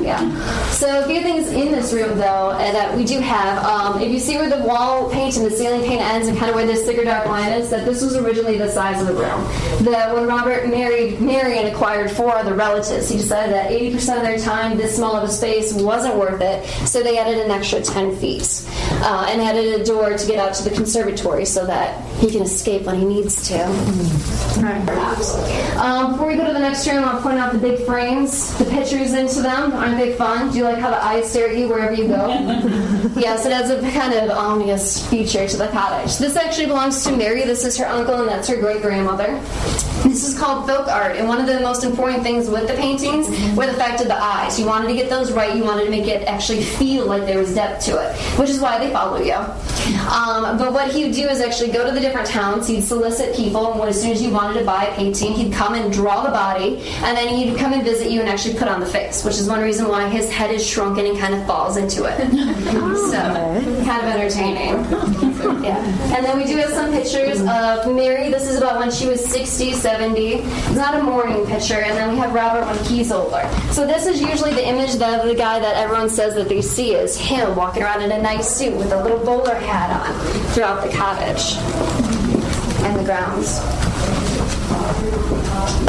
S6: Yeah. So a few things in this room, though, that we do have. If you see where the wall paint and the ceiling paint ends and kind of where this thicker dark line is, that this was originally the size of the room. That when Robert married Mary and acquired 4 other relatives, he decided that 80% of their time, this small of a space wasn't worth it, so they added an extra 10 feet and added a door to get out to the conservatory so that he can escape when he needs to. Perhaps. Before we go to the next room, I'll point out the big frames, the pictures into them. Aren't they fun? Do you like how the eyes stare at you wherever you go? Yes, it has a kind of ominous feature to the cottage. This actually belongs to Mary. This is her uncle, and that's her great-grandmother. This is called folk art, and one of the most important things with the paintings were the fact of the eyes. You wanted to get those right. You wanted to make it actually feel like there was depth to it, which is why they follow you. But what he would do is actually go to the different towns. He'd solicit people, and as soon as you wanted to buy a painting, he'd come and draw the body, and then he'd come and visit you and actually put on the face, which is one reason why his head is shrunken and kind of falls into it. So, kind of entertaining. Yeah. And then we do have some pictures of Mary. This is about when she was 60, 70. It's not a mourning picture. And then we have Robert when he's older. So this is usually the image of the guy that everyone says that they see is him walking around in a nice suit with a little bowler hat on throughout the cottage and the grounds.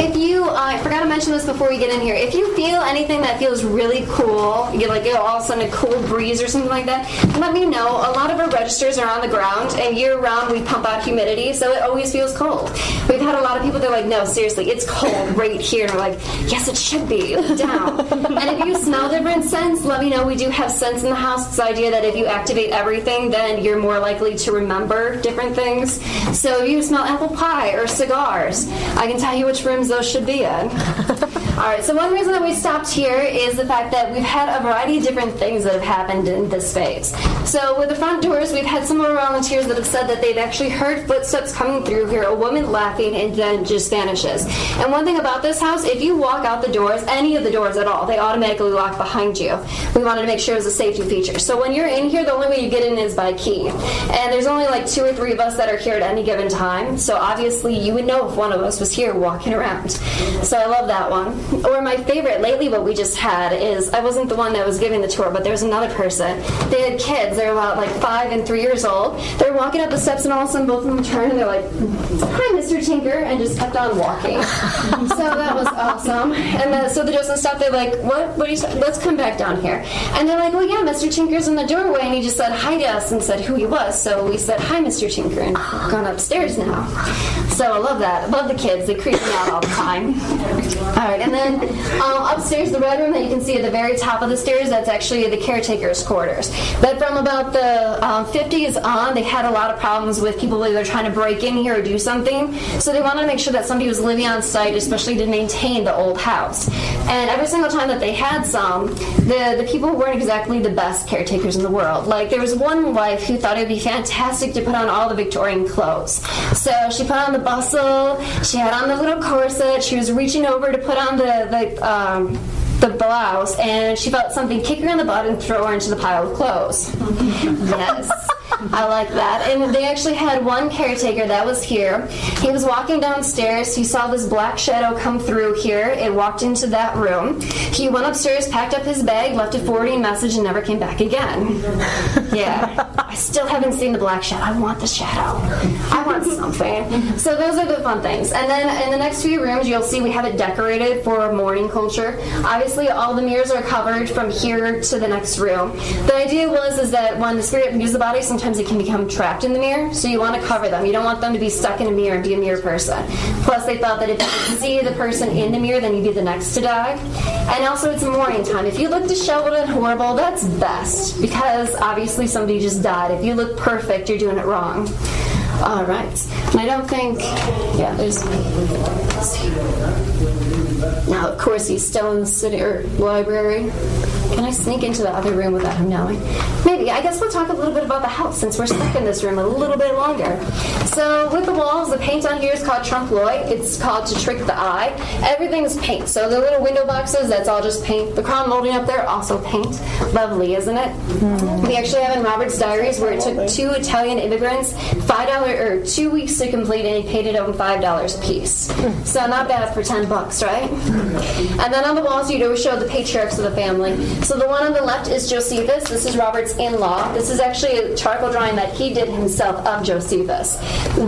S6: If you, I forgot to mention this before we get in here, if you feel anything that feels really cool, you get like all of a sudden a cool breeze or something like that, let me know. A lot of our registers are on the ground, and year-round we pump out humidity, so it always feels cold. We've had a lot of people that are like, no, seriously, it's cold right here. And we're like, yes, it should be. Down. And if you smell different scents, let me know. We do have scents in the house. It's the idea that if you activate everything, then you're more likely to remember different things. So if you smell apple pie or cigars, I can tell you which rooms those should be in. Alright, so one reason that we stopped here is the fact that we've had a variety of different things that have happened in this space. So with the front doors, we've had some of our volunteers that have said that they've actually heard footsteps coming through here, a woman laughing, and then just vanishes. And one thing about this house, if you walk out the doors, any of the doors at all, they automatically lock behind you. We wanted to make sure it was a safety feature. So when you're in here, the only way you get in is by key. And there's only like 2 or 3 of us that are here at any given time, so obviously you would know if one of us was here walking around. So I love that one. Or my favorite lately, what we just had is, I wasn't the one that was giving the tour, but there was another person. They had kids. They were about like 5 and 3 years old. They were walking up the steps, and all of a sudden both of them turned and they're like, hi, Mr. Tinker, and just kept on walking. So that was awesome. And then, so the Justin stopped. They're like, what do you say? Let's come back down here. And they're like, well, yeah, Mr. Tinker's in the doorway, and he just said hi to us and said who he was. So we said, hi, Mr. Tinker, and we've gone upstairs now. So I love that. I love the kids. They creep me out all the time. All right, and then upstairs, the red room that you can see at the very top of the stairs, that's actually the caretaker's quarters. But from about the 50s on, they had a lot of problems with people either trying to break in here or do something. So they wanted to make sure that somebody was living on site, especially to maintain the old house. And every single time that they had some, the people weren't exactly the best caretakers in the world. Like, there was one wife who thought it would be fantastic to put on all the Victorian clothes. So she put on the bustle, she had on the little corset, she was reaching over to put on the blouse, and she felt something kick her in the butt and throw her into the pile of clothes. Yes. I like that. And they actually had one caretaker that was here. He was walking downstairs. He saw this black shadow come through here. It walked into that room. He went upstairs, packed up his bag, left a forwarding message, and never came back again. Yeah. I still haven't seen the black shadow. I want the shadow. I want something. So those are the fun things. And then in the next few rooms, you'll see we have it decorated for morning culture. Obviously, all the mirrors are covered from here to the next room. The idea is that when the spirit leaves the body, sometimes it can become trapped in the mirror, so you want to cover them. You don't want them to be stuck in a mirror and be a mirror person. Plus, they thought that if you could see the person in the mirror, then you'd be the next to die. And also, it's morning time. If you look disheveled and horrible, that's best, because obviously somebody just died. If you look perfect, you're doing it wrong. All right. And I don't think, yeah, there's... Now, of course, he's still in the city or library. Can I sneak into the other room without him knowing? Maybe. I guess we'll talk a little bit about the house since we're stuck in this room a little bit longer. So with the walls, the paint on here is called trompe l'oeil. It's called to trick the eye. Everything is paint. So the little window boxes, that's all just paint. The crown molding up there, also paint. Lovely, isn't it? Mm-hmm. We actually have in Robert's diaries where it took 2 Italian immigrants $5 or 2 weeks to complete, and he paid it over $5 a piece. So not bad for $10, right? And then on the walls, you'd always show the patriarchs of the family. So the one on the left is Josephus. This is Robert's in-law. This is actually a charcoal drawing that he did himself of Josephus.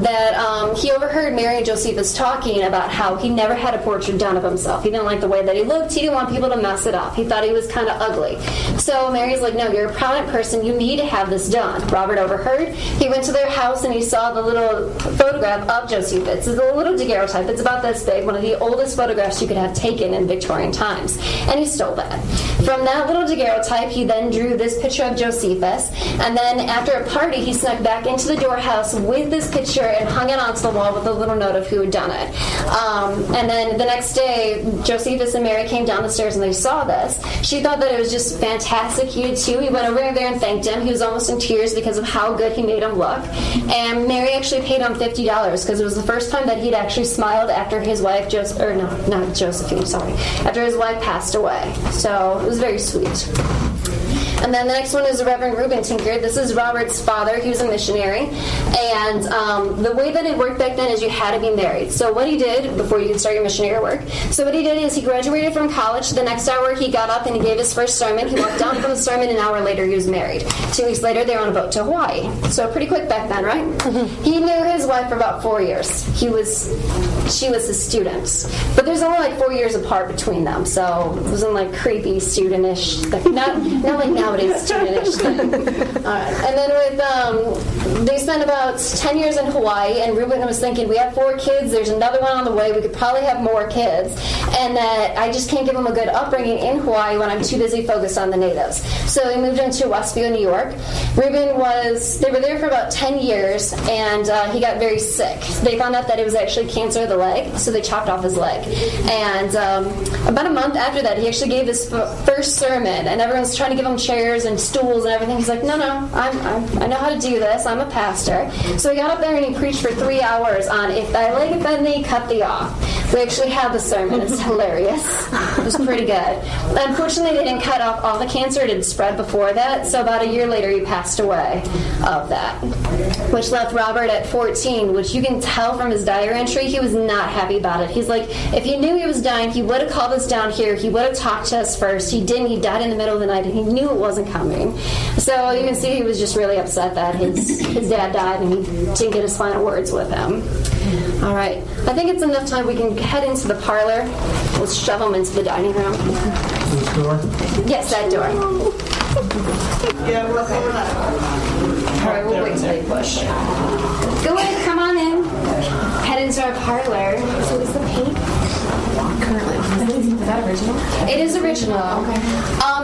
S6: That he overheard Mary and Josephus talking about how he never had a portrait done of himself. He didn't like the way that he looked. He didn't want people to mess it up. He thought he was kind of ugly. So Mary's like, no, you're a prominent person. You need to have this done. Robert overheard. He went to their house and he saw the little photograph of Josephus. It's a little daguerreotype. It's about this big. One of the oldest photographs you could have taken in Victorian times. And he stole that. From that little daguerreotype, he then drew this picture of Josephus, and then after a party, he snuck back into the doorhouse with this picture and hung it onto the wall with a little note of who had done it. And then the next day, Josephus and Mary came down the stairs and they saw this. She thought that it was just fantastic. He did too. He went over there and thanked him. He was almost in tears because of how good he made him look. And Mary actually paid him $50 because it was the first time that he'd actually smiled after his wife, after his wife passed away. So it was very sweet. And then the next one is the Reverend Reuben Tinker. This is Robert's father. He was a missionary. And the way that it worked back then is you had to be married. So what he did, before you could start your missionary work, so what he did is he graduated from college. The next hour he got up and he gave his first sermon. He walked down from the sermon. An hour later he was married. 2 weeks later they were on a boat to Hawaii. So pretty quick back then, right? He knew his wife for about 4 years. She was his student. But there's only like 4 years apart between them. So it wasn't like creepy student-ish. Not like nowadays student-ish thing. All right. And then with they spent about 10 years in Hawaii, and Reuben was thinking, we have 4 kids, there's another one on the way, we could probably have more kids, and that I just can't give them a good upbringing in Hawaii when I'm too busy focused on the natives. So he moved into Westview, New York. Reuben they were there for about 10 years, and he got very sick. They found out that it was actually cancer of the leg, so they chopped off his leg. And about a month after that, he actually gave his first sermon, and everyone's trying to give him chairs and stools and everything. He's like, no, I know how to do this. I'm a pastor. So he got up there and he preached for 3 hours on if thy leg offend thee, cut thee off. We actually have the sermon. It's hilarious. It was pretty good. Unfortunately, they didn't cut off all the cancer. It had spread before that. So about a year later, he passed away of that, which left Robert at 14, which you can tell from his diary entry, he was not happy about it. He's like, if he knew he was dying, he would have called us down here. He would have talked to us first. He didn't. He died in the middle of the night, and he knew it wasn't coming. So you can see he was just really upset that his dad died, and he didn't get his final words with him. All right. I think it's enough time. We can head into the parlor. Let's shove them into the dining room.
S7: This door?
S6: Yes, that door.
S7: Yeah, we're okay.
S6: All right, we'll wait till they push. Go ahead, come on in. Head into our parlor. So is the paint currently? Is that original? It is original. Okay.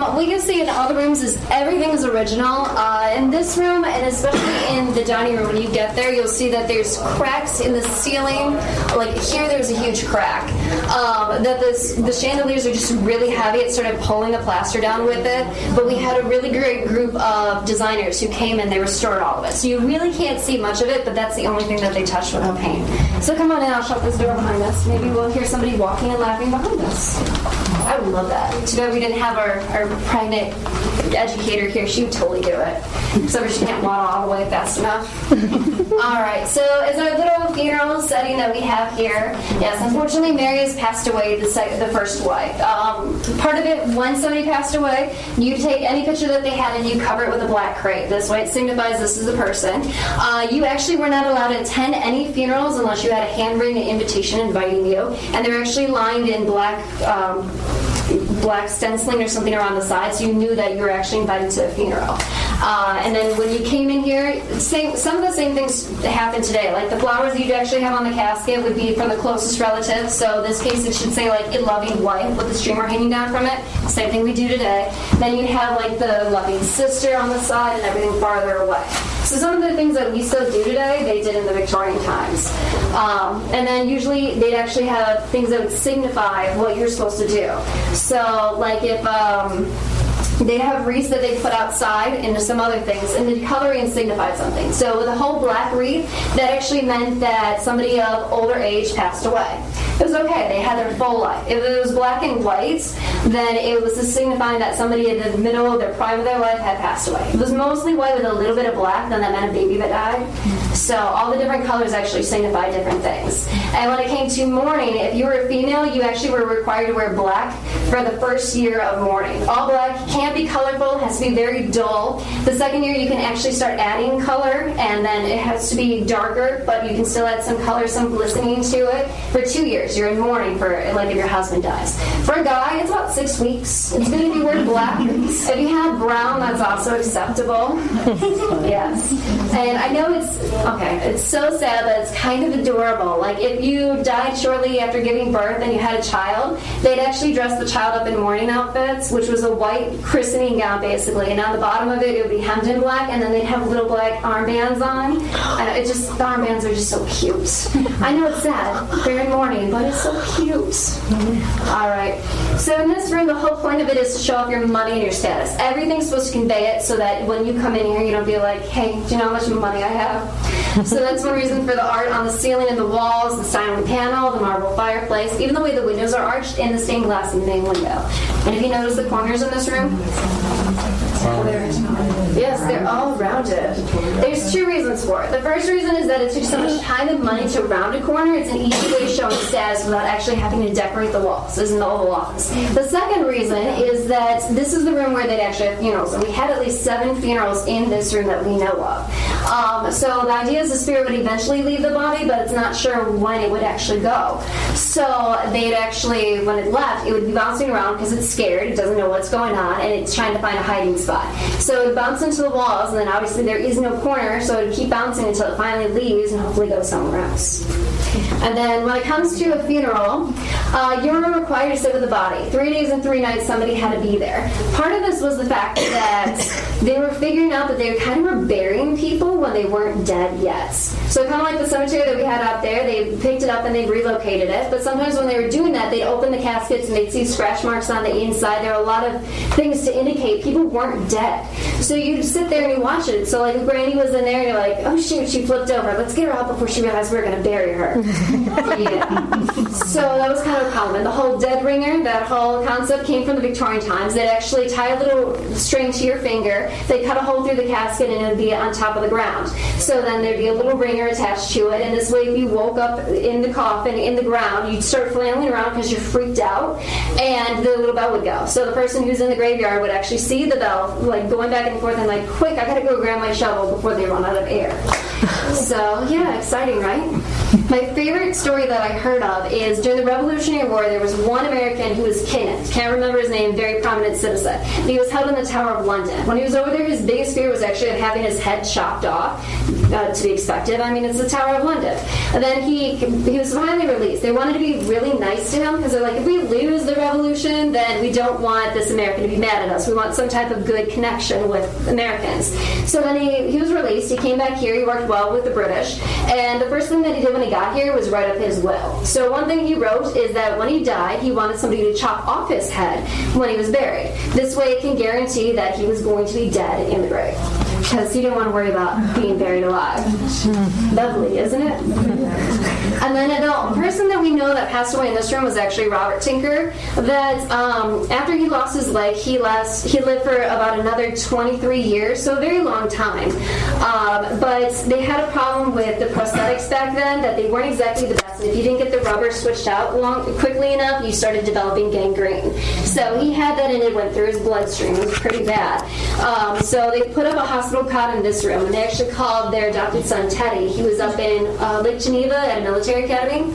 S6: What you see in all the rooms is everything is original. In this room, and especially in the dining room, when you get there, you'll see that there's cracks in the ceiling. Like here, there's a huge crack. That the chandeliers are just really heavy. It started pulling the plaster down with it. But we had a really great group of designers who came and they restored all of it. So you really can't see much of it, but that's the only thing that they touched with the paint. So come on in. I'll shut this door behind us. Maybe we'll hear somebody walking and laughing behind us. I would love that. Too bad we didn't have our pregnant educator here. She would totally do it. Except she can't waddle all the way fast enough. All right, so as our little funeral setting that we have here, yes, unfortunately Mary has passed away, the first wife. Part of it, when somebody passed away, you take any picture that they had and you cover it with a black crepe. This way it signifies this is the person. You actually were not allowed to attend any funerals unless you had a handwritten invitation inviting you, and they were actually lined in black stenciling or something around the side, so you knew that you were actually invited to a funeral. And then when you came in here, some of the same things happen today. Like the flowers you'd actually have on the casket would be from the closest relative. So in this case, it should say like a loving wife with the streamer hanging down from it. Same thing we do today. Then you'd have like the loving sister on the side and everything farther away. So some of the things that we still do today, they did in the Victorian times. And then usually they'd actually have things that would signify what you're supposed to do. So like if they'd have wreaths that they put outside and some other things, and the coloring signified something. So with a whole black wreath, that actually meant that somebody of older age passed away. It was okay, they had their full life. If it was black and white, then it was signifying that somebody in the middle of their prime of their life had passed away. If it was mostly white with a little bit of black, then that meant a baby that died. So all the different colors actually signify different things. And when it came to mourning, if you were a female, you actually were required to wear black for the first year of mourning. All black can't be colorful, has to be very dull. The second year you can actually start adding color, and then it has to be darker, but you can still add some color, some glistening to it. For 2 years, you're in mourning for, like, if your husband dies. For a guy, it's about 6 weeks. It's good if you wear black. If you have brown, that's also acceptable. Yes. And I know it's so sad, but it's kind of adorable. Like, if you died shortly after giving birth and you had a child, they'd actually dress the child up in mourning outfits, which was a white christening gown, basically. And on the bottom of it would be hemmed in black, and then they'd have little black armbands on. And the armbands are just so cute. I know it's sad. They're in mourning, but it's so cute. All right. So in this room, the whole point of it is to show off your money and your status. Everything's supposed to convey it so that when you come in here, you don't be like, hey, do you know how much money I have? So that's one reason for the art on the ceiling and the walls, the stone panel, the marble fireplace, even the way the windows are arched, and the stained glass in the main window. And if you notice the corners in this room, yes, they're all rounded. There's 2 reasons for it. The first reason is that it took so much time and money to round a corner. It's an easy way of showing status without actually having to decorate the walls. This is in the Oval Office. The second reason is that this is the room where they'd actually have funerals, and we had at least 7 funerals in this room that we know of. So the idea is the spirit would eventually leave the body, but it's not sure when it would actually go. So they'd actually, when it left, it would be bouncing around because it's scared, it doesn't know what's going on, and it's trying to find a hiding spot. So it would bounce into the walls, and then obviously there is no corner, so it would keep bouncing until it finally leaves and hopefully goes somewhere else. And then when it comes to a funeral, you were required to sit with the body. 3 days and 3 nights somebody had to be there. Part of this was the fact that they were figuring out that they kind of were burying people when they weren't dead yet. So kind of like the cemetery that we had out there, they picked it up and they relocated it. But sometimes when they were doing that, they'd open the caskets and they'd see scratch marks on the inside. There were a lot of things to indicate people weren't dead. So you'd sit there and you watch it. So like if Granny was in there, you're like, oh shoot, she flipped over. Let's get her out before she realized we were going to bury her. Yeah. So that was kind of common. The whole dead ringer, that whole concept came from the Victorian times. They'd actually tie a little string to your finger. They'd cut a hole through the casket and it would be on top of the ground. So then there'd be a little ringer attached to it, and this way if you woke up in the coffin, in the ground, you'd start flailing around because you're freaked out, and the little bell would go. So the person who's in the graveyard would actually see the bell, like going back and forth, and like, quick, I gotta go grab my shovel before they run out of air. So, yeah, exciting, right? My favorite story that I heard of is during the Revolutionary War, there was one American who was kidnapped. Can't remember his name, very prominent citizen. He was held in the Tower of London. When he was over there, his biggest fear was actually having his head chopped off, to be expected. I mean, it's the Tower of London. And then he was finally released. They wanted to be really nice to him because they're like, if we lose the revolution, then we don't want this American to be mad at us. We want some type of good connection with Americans. So then he was released. He came back here. He worked well with the British. And the first thing that he did when he got here was write up his will. So one thing he wrote is that when he died, he wanted somebody to chop off his head when he was buried. This way it can guarantee that he was going to be dead in the grave. because he didn't want to worry about being buried alive. Lovely, isn't it? And then the person that we know that passed away in this room was actually Robert Tinker. That after he lost his leg, he lived for about another 23 years, so a very long time. But they had a problem with the prosthetics back then, that they weren't exactly the best. And if you didn't get the rubber switched out quickly enough, you started developing gangrene. So he had that, and it went through his bloodstream. It was pretty bad. So they put up a hospital cot in this room, and they actually called their adopted son Teddy. He was up in Lake Geneva at a military academy.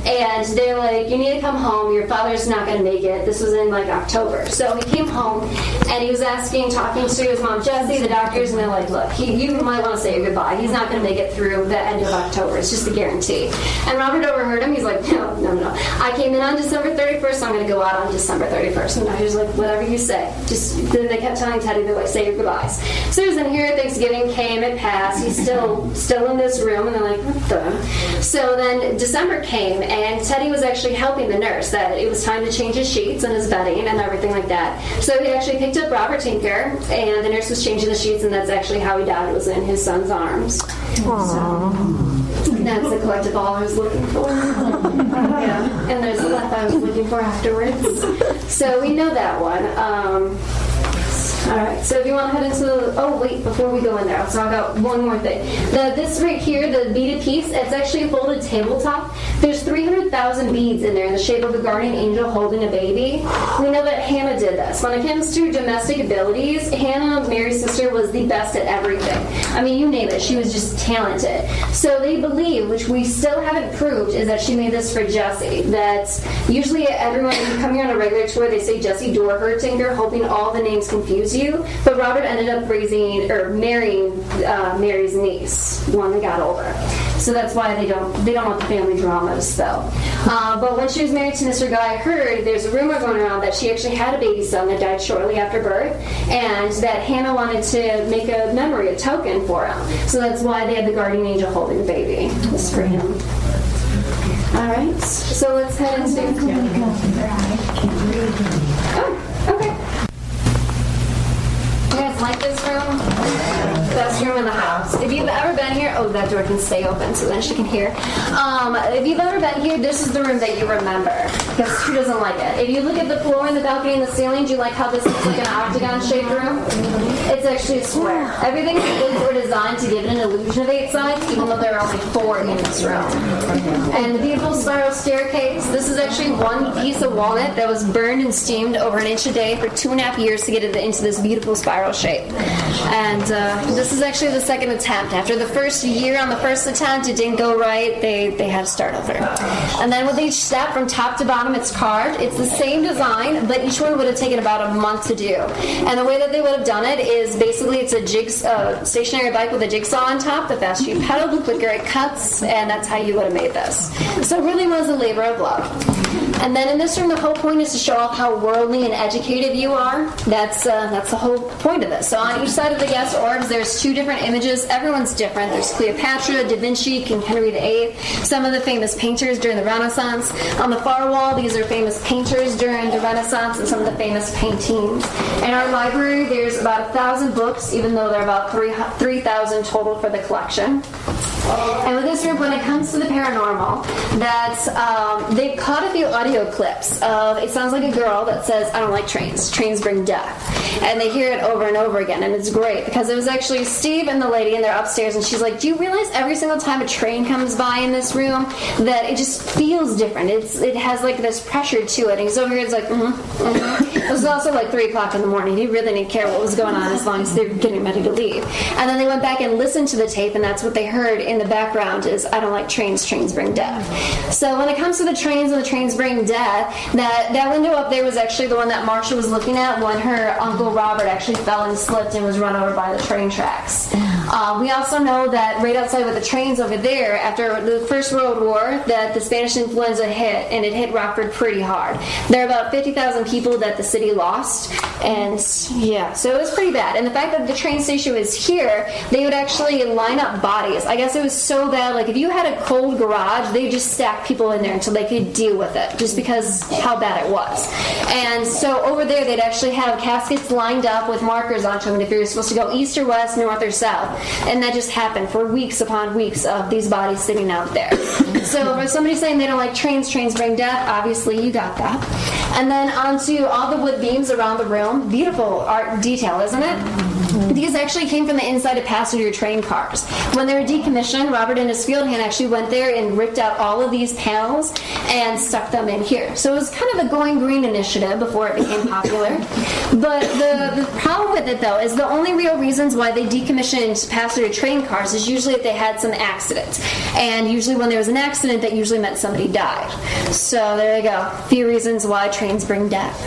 S6: And they're like, you need to come home. Your father's not going to make it. This was in like October. So he came home, and he was talking to his mom, Jessie, the doctors, and they're like, look, you might want to say goodbye. He's not going to make it through the end of October. It's just a guarantee. And Robert overheard him. He's like, no. I came in on December 31st. I'm going to go out on December 31st. And the doctor's like, whatever you say. Then they kept telling Teddy, they're like, say your goodbyes. So he was in here. Thanksgiving came. It passed. He's still in this room. And they're like, what the? So then December came, and Teddy was actually helping the nurse that it was time to change his sheets and his bedding and everything like that. So he actually picked up Robert Tinker, and the nurse was changing the sheets, and that's actually how he died, was in his son's arms. Aww. So, that's the collectible I was looking for. Yeah, and there's the left I was looking for afterwards. So we know that one. All right, so if you want to head into before we go in there, so I got one more thing. This right here, the beaded piece, it's actually a folded tabletop. There's 300,000 beads in there in the shape of a guardian angel holding a baby. We know that Hannah did this. When it comes to domestic abilities, Hannah, Mary's sister, was the best at everything. I mean, you name it, she was just talented. So they believe, which we still haven't proved, is that she made this for Jessie. That usually everyone, when you come here on a regular tour, they say Jessie Dorr her Tinker, hoping all the names confuse you. But Robert ended up marrying Mary's niece, one that got older. So that's why they don't want the family dramas, though. But when she was married to Mr. Guy Hurd, there's a rumor going around that she actually had a baby son that died shortly after birth, and that Hannah wanted to make a memory, a token for him. So that's why they had the guardian angel holding the baby. This for him. All right. So let's head into. Oh, okay. You guys like this room? Best room in the house. If you've ever been here, that door can stay open so then she can hear. If you've ever been here, this is the room that you remember, because who doesn't like it? If you look at the floor and the balcony and the ceiling, do you like how this looks like an octagon-shaped room? It's actually a square. Everything is designed to give it an illusion of 8 sides, even though there are only 4 in this room. And the beautiful spiral staircase. This is actually one piece of walnut that was burned and steamed over 1 inch a day for 2.5 years to get it into this beautiful spiral shape. And this is actually the second attempt. After the first year on the first attempt, it didn't go right. They had to start over. And then with each step from top to bottom, it's carved. It's the same design, but each one would have taken about a month to do. And the way that they would have done it is basically it's a stationary bike with a jigsaw on top. The faster you pedal, the quicker it cuts, and that's how you would have made this. So it really was a labor of love. And then in this room, the whole point is to show off how worldly and educated you are. That's the whole point of this. So on each side of the guest orbs, there's 2 different images. Everyone's different. There's Cleopatra, Da Vinci, King Henry VIII, some of the famous painters during the Renaissance. On the far wall, these are famous painters during the Renaissance and some of the famous paintings. In our library, there's about 1,000 books, even though there are about 3,000 total for the collection. And with this group, when it comes to the paranormal, they've caught a few audio clips of, it sounds like a girl that says, I don't like trains. Trains bring death. And they hear it over and over again, and it's great, because it was actually Steve and the lady, and they're upstairs, and she's like, do you realize every single time a train comes by in this room, that it just feels different? It has like this pressure to it. And he's over here, it's like, It was also like 3 o'clock in the morning. He really didn't care what was going on as long as they were getting ready to leave. And then they went back and listened to the tape, and that's what they heard in the background is, I don't like trains, trains bring death. So when it comes to the trains and the trains bring death, that window up there was actually the one that Marsha was looking at when her Uncle Robert actually fell and slipped and was run over by the train tracks. We also know that right outside with the trains over there, after the First World War, that the Spanish influenza hit, and it hit Rockford pretty hard. There are about 50,000 people that the city lost, and yeah, so it was pretty bad. And the fact that the train station was here, they would actually line up bodies. I guess it was so bad, like if you had a cold garage, they just stack people in there until they could deal with it, just because how bad it was. And so over there, they'd actually have caskets lined up with markers onto them if you're supposed to go east or west, north or south. And that just happened for weeks upon weeks of these bodies sitting out there. So for somebody saying they don't like trains bring death, obviously you got that. And then onto all the wood beams around the room. Beautiful art detail, isn't it? These actually came from the inside of passenger train cars. When they were decommissioned, Robert and his field hand actually went there and ripped out all of these panels and stuck them in here. So it was kind of a going green initiative before it became popular. But the problem with it, though, is the only real reasons why they decommissioned passenger train cars is usually if they had some accident. And usually when there was an accident, that usually meant somebody died. So there you go. A few reasons why trains bring death.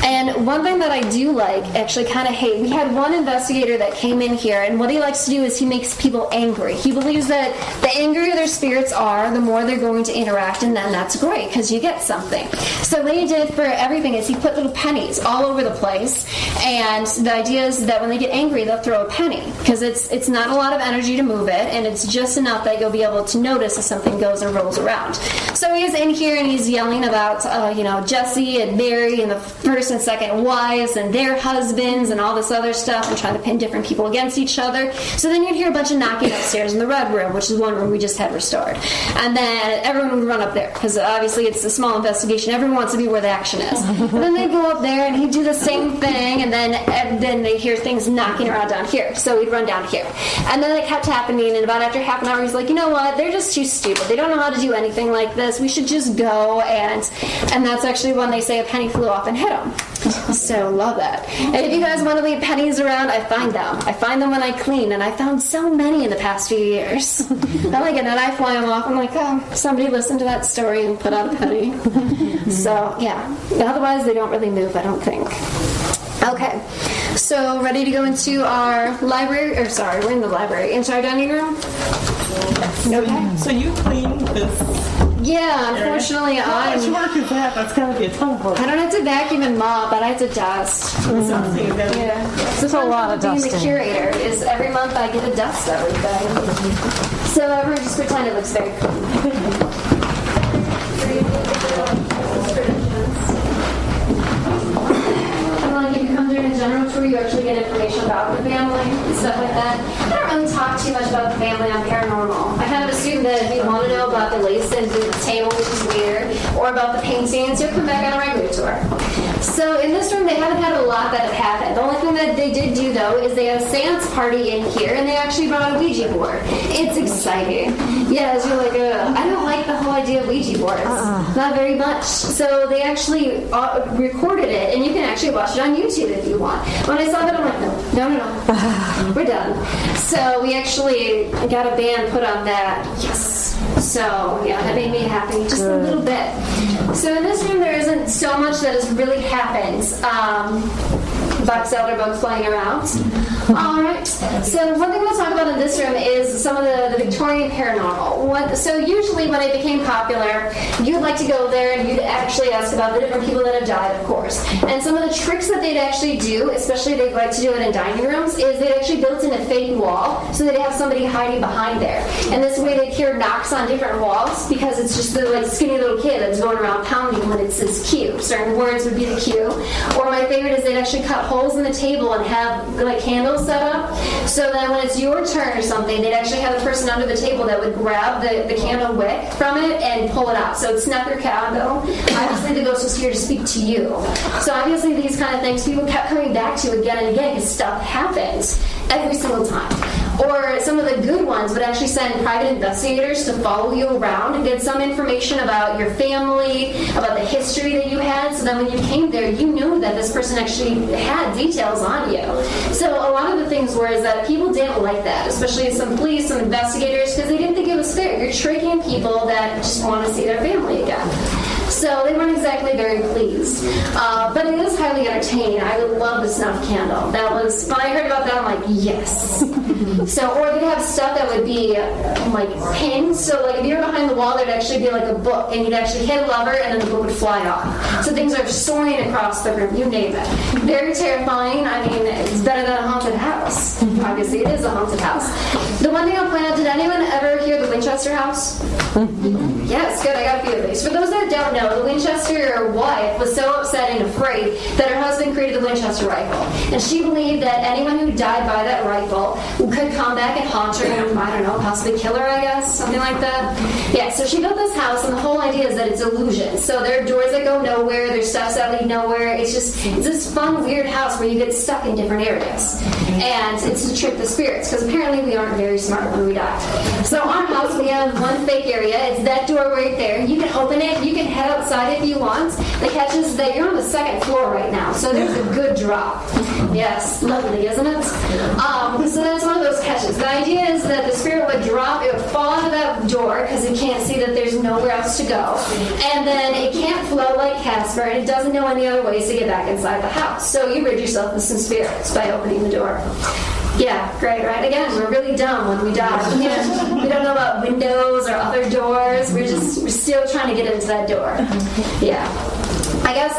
S6: And one thing that I do like, actually kind of hate, we had one investigator that came in here, and what he likes to do is he makes people angry. He believes that the angrier their spirits are, the more they're going to interact, and then that's great, because you get something. So what he did for everything is he put little pennies all over the place, and the idea is that when they get angry, they'll throw a penny, because it's not a lot of energy to move it, and it's just enough that you'll be able to notice if something goes and rolls around. So he's in here, and he's yelling about, Jesse and Mary and the first and second wives and their husbands and all this other stuff, and trying to pin different people against each other. So then you'd hear a bunch of knocking upstairs in the red room, which is one room we just had restored. And then everyone would run up there, because obviously it's a small investigation. Everyone wants to be where the action is. And then they'd go up there, and he'd do the same thing, and then they'd hear things knocking around down here. So he'd run down here. And then it kept happening, and about after half an hour, he's like, you know what? They're just too stupid. They don't know how to do anything like this. We should just go. And that's actually when they say a penny flew off and hit him. So love that. And if you guys want to leave pennies around, I find them. I find them when I clean, and I found so many in the past few years. I like it, and then I fly them off. I'm like, oh, somebody listened to that story and put out a penny. So yeah. Otherwise, they don't really move, I don't think. Okay. So ready to go into our library? We're in the library. Into our dining room? Okay.
S7: So you clean this?
S6: Yeah, unfortunately,
S7: How much work is that? That's got to be a ton of work.
S6: I don't have to vacuum and mop, but I have to dust. Yeah.
S5: There's a lot of
S6: being
S5: dusting.
S6: the curator is every month I get to dust everything. So everyone just pretend it looks very clean. If you come during a general tour, you actually get information about the family and stuff like that. I don't really talk too much about the family on paranormal. I kind of assume that if you want to know about the lace and the table, which is weird, or about the paintings, you'll come back on a regular tour. So in this room, they haven't had a lot that have happened. The only thing that they did do, though, is they had a seance party in here, and they actually brought a Ouija board. It's exciting. Yes, you're like, I don't like the whole idea of Ouija boards. Not very much. So they actually recorded it, and you can actually watch it on YouTube if you want. When I saw that, I'm like, no. We're done. So we actually got a band put on that. Yes. So, yeah, that made me happy just a little bit. So in this room, there isn't so much that has really happened. Box elder books flying around. All right. So one thing we'll talk about in this room is some of the Victorian paranormal. So usually when it became popular, you'd like to go there and you'd actually ask about the different people that have died, of course. And some of the tricks that they'd actually do, especially they'd like to do it in dining rooms, is they'd actually built in a fake wall so they'd have somebody hiding behind there. And this way they'd hear knocks on different walls because it's just the like skinny little kid that's going around pounding when it says Q. Certain words would be the Q. Or my favorite is they'd actually cut holes in the table and have like candles set up, so that when it's your turn or something, they'd actually have a person under the table that would grab the candle wick from it and pull it out. So it'd snap your candle. Obviously the ghost was here to speak to you. So obviously these kind of things people kept coming back to again and again because stuff happens every single time. Or some of the good ones would actually send private investigators to follow you around and get some information about your family, about the history that you had, so that when you came there, you knew that this person actually had details on you. So a lot of the things were is that people didn't like that, especially some police, some investigators, because they didn't think it was fair. You're tricking people that just want to see their family again. So they weren't exactly very pleased. But it is highly entertaining. I would love the snuff candle. That was, when I heard about that, I'm like, yes. So, or they'd have stuff that would be like pins. So like if you were behind the wall, there'd actually be like a book, and you'd actually hit a lever, and then the book would fly off. So things are soaring across the room, you name it. Very terrifying. I mean, it's better than a haunted house. Obviously, it is a haunted house. The one thing I'll point out, did anyone ever hear the Winchester house? Yes, good. I got a few of these. For those that don't know, the Winchester wife was so upset and afraid that her husband created the Winchester rifle. And she believed that anyone who died by that rifle could come back and haunt her and, I don't know, possibly kill her, I guess, something like that. Yeah, so she built this house, and the whole idea is that it's illusion. So there are doors that go nowhere, there's steps that lead nowhere. It's this fun, weird house where you get stuck in different areas. And it's to trick the spirits, because apparently we aren't very smart when we die. So our house, we have one fake area. It's that door right there. You can open it. You can head outside if you want. The catch is that you're on the second floor right now, so there's a good drop. Yes, lovely, isn't it? So that's one of those catches. The idea is that the spirit would drop, it would fall out of that door because it can't see that there's nowhere else to go, and then it can't float like Casper, and it doesn't know any other ways to get back inside the house. So you rid yourself of some spirits by opening the door. Yeah, great, right? Again, we're really dumb when we die. We don't know about windows or other doors. We're still trying to get into that door. Yeah. I guess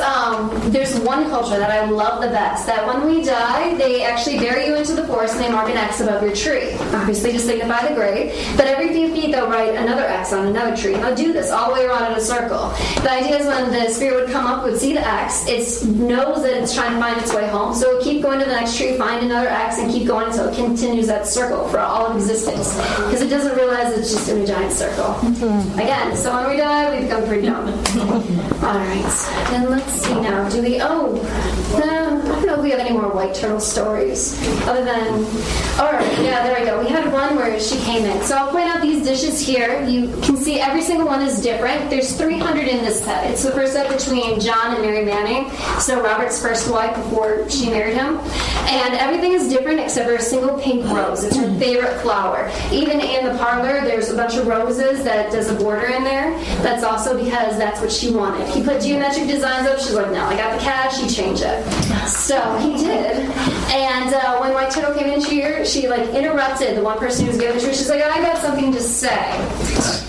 S6: there's one culture that I love the best, that when we die, they actually bury you into the forest and they mark an X above your tree, obviously to signify the grave, but every few feet they'll write another X on another tree, and they'll do this all the way around in a circle. The idea is when the spirit would come up, would see the X, it knows that it's trying to find its way home, so it will keep going to the next tree, find another X, and keep going until it continues that circle for all of existence, because it doesn't realize it's just in a giant circle. Again, so when we die, we become pretty dumb. Alright. And let's see now. I don't know if we have any more white turtle stories. Other than, alright, yeah, there we go. We had one where she came in. So I'll point out these dishes here. You can see every single one is different. There's 300 in this set. It's the first set between John and Mary Manning, so Robert's first wife before she married him. And everything is different except for a single pink rose. It's her favorite flower. Even in the parlor, there's a bunch of roses that does a border in there. That's also because that's what she wanted. He put geometric designs up. She's like, no, I got the cash. He changed it. So he did. And when White Turtle came in here, she like interrupted the one person who was giving it to her. She's like, I got something to say.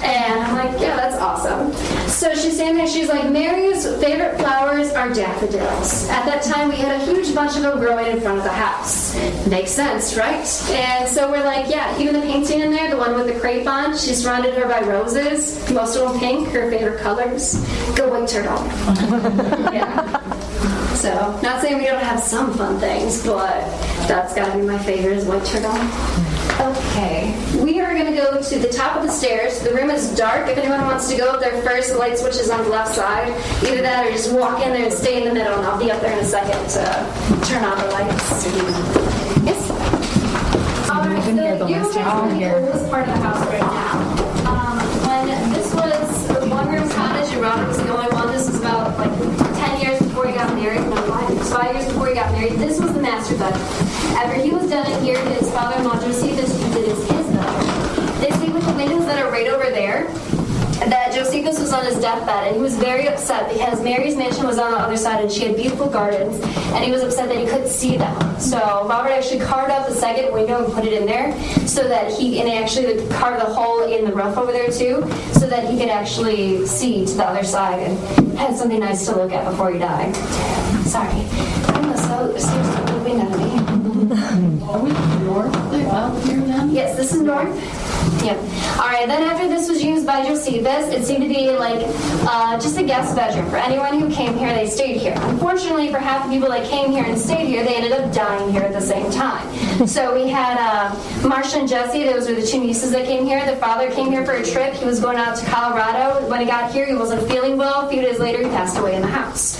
S6: And I'm like, yeah, that's awesome. So she's standing there. She's like, Mary's favorite flowers are daffodils. At that time, we had a huge bunch of them growing in front of the house. Makes sense, right? And so we're like, yeah, even the painting in there, the one with the crepe on, she surrounded her by roses, most of them pink, her favorite colors. Go White Turtle. Yeah. So, not saying we don't have some fun things, but that's got to be my favorite is White Turtle. Okay, we are going to go to the top of the stairs. The room is dark. If anyone wants to go up there first, the light switch is on the left side. Either that or just walk in there and stay in the middle, and I'll be up there in a second to turn on the lights. Yes? All right, so you're the coolest part of the house right now. When this was a one-room cottage and Robert was the only one, this was about like 10 years before he got married. No, 5 years before he got married. This was the master bedroom. After he was done in here, his father-in-law Josephus did his bedroom. They see with the windows that are right over there that Josephus was on his deathbed, and he was very upset because Mary's mansion was on the other side and she had beautiful gardens, and he was upset that he couldn't see them. So Robert actually carved out the second window and put it in there so that and actually carved the hole in the roof over there too, so that he could actually see to the other side and had something nice to look at before he died. Sorry. I'm so moving at me.
S8: Are we north out here then?
S6: Yes, this is north. Yep. All right, then after this was used by Josephus, it seemed to be like just a guest bedroom. For anyone who came here, they stayed here. Unfortunately, for half the people that came here and stayed here, they ended up dying here at the same time. So we had Marcia and Jessie. Those were the two nieces that came here. The father came here for a trip. He was going out to Colorado. When he got here, he wasn't feeling well. A few days later, he passed away in the house.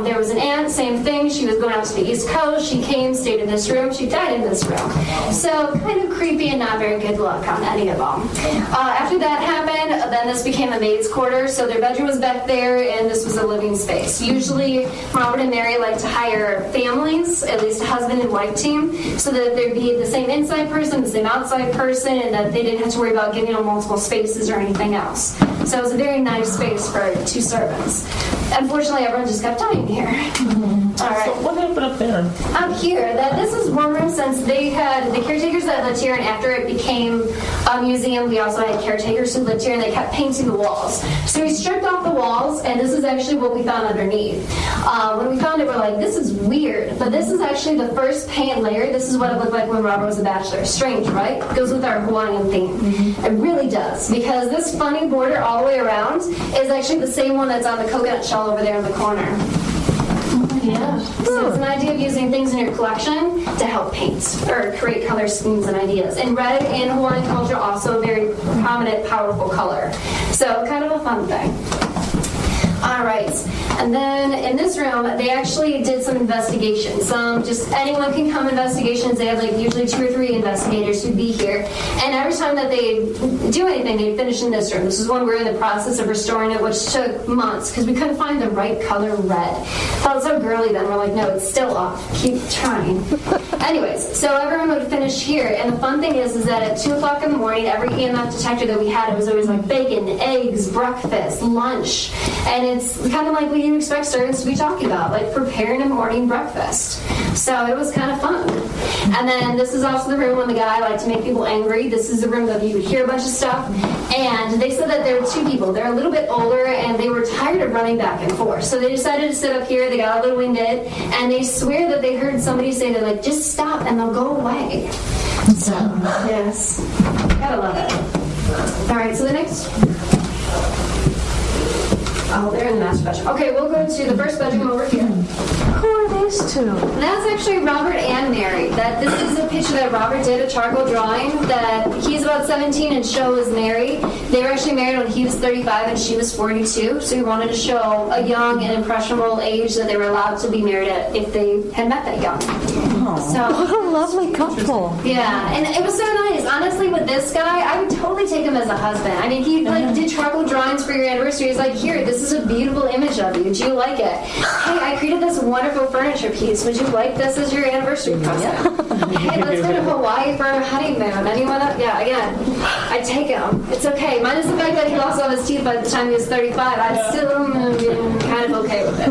S6: There was an aunt, same thing. She was going out to the East Coast. She came, stayed in this room. She died in this room. So kind of creepy and not very good luck on any of them. After that happened, then this became a maid's quarters. So their bedroom was back there, and this was a living space. Usually, Robert and Mary like to hire families, at least a husband and wife team, so that there'd be the same inside person, the same outside person, and that they didn't have to worry about giving them multiple spaces or anything else. So it was a very nice space for 2 servants. Unfortunately, everyone just kept dying here. All right.
S7: So what happened up there?
S6: Up here, this is one room since they had the caretakers that lived here, and after it became a museum, we also had caretakers who lived here, and they kept painting the walls. So we stripped off the walls, and this is actually what we found underneath. When we found it, we're like, this is weird, but this is actually the first paint layer. This is what it looked like when Robert was a bachelor. Strange, right? Goes with our Hawaiian theme. It really does, because this funny border all the way around is actually the same one that's on the coconut shell over there in the corner. Yeah. So it's an idea of using things in your collection to help paint or create color schemes and ideas. And red in Hawaiian culture also a very prominent, powerful color. So kind of a fun thing. All right, and then in this room, they actually did some investigations. Just anyone can come investigations. They had like usually 2 or 3 investigators who'd be here. And every time that they do anything, they'd finish in this room. This is one we're in the process of restoring it, which took months because we couldn't find the right color red. Felt so girly then. We're like, no, it's still off. Keep trying. Anyways, so everyone would finish here. And the fun thing is that at 2 o'clock in the morning, every EMF detector that we had, it was always like bacon, eggs, breakfast, lunch. And it's kind of like what you expect servants to be talking about, like preparing a morning breakfast. So it was kind of fun. And then this is also the room when the guy liked to make people angry. This is the room that you would hear a bunch of stuff. And they said that there were 2 people. They're a little bit older, and they were tired of running back and forth. So they decided to sit up here. They got a little winded, and they swear that they heard somebody say, they're like, just stop, and they'll go away. So, yes. Gotta love it. All right, so the next... Oh, they're in the master bedroom. Okay, we'll go to the first bedroom over here.
S5: Who are these 2?
S6: That's actually Robert and Mary. This is a picture that Robert did, a charcoal drawing, that he's about 17 and Sho is Mary. They were actually married when he was 35 and she was 42, so he wanted to show a young and impressionable age that they were allowed to be married at if they had met that young. So,
S5: What a lovely couple.
S6: yeah, and it was so nice. Honestly, with this guy, I would totally take him as a husband. I mean, he did charcoal drawings for your anniversary. He's like, here, this is a beautiful image of you. Do you like it? Hey, I created this wonderful furniture piece. Would you like this as your anniversary present? Hey, let's go to Hawaii for our honeymoon. Anyone up? Yeah, again, I'd take him. It's okay. Minus the fact that he lost all his teeth by the time he was 35. I'd still kind of okay with it.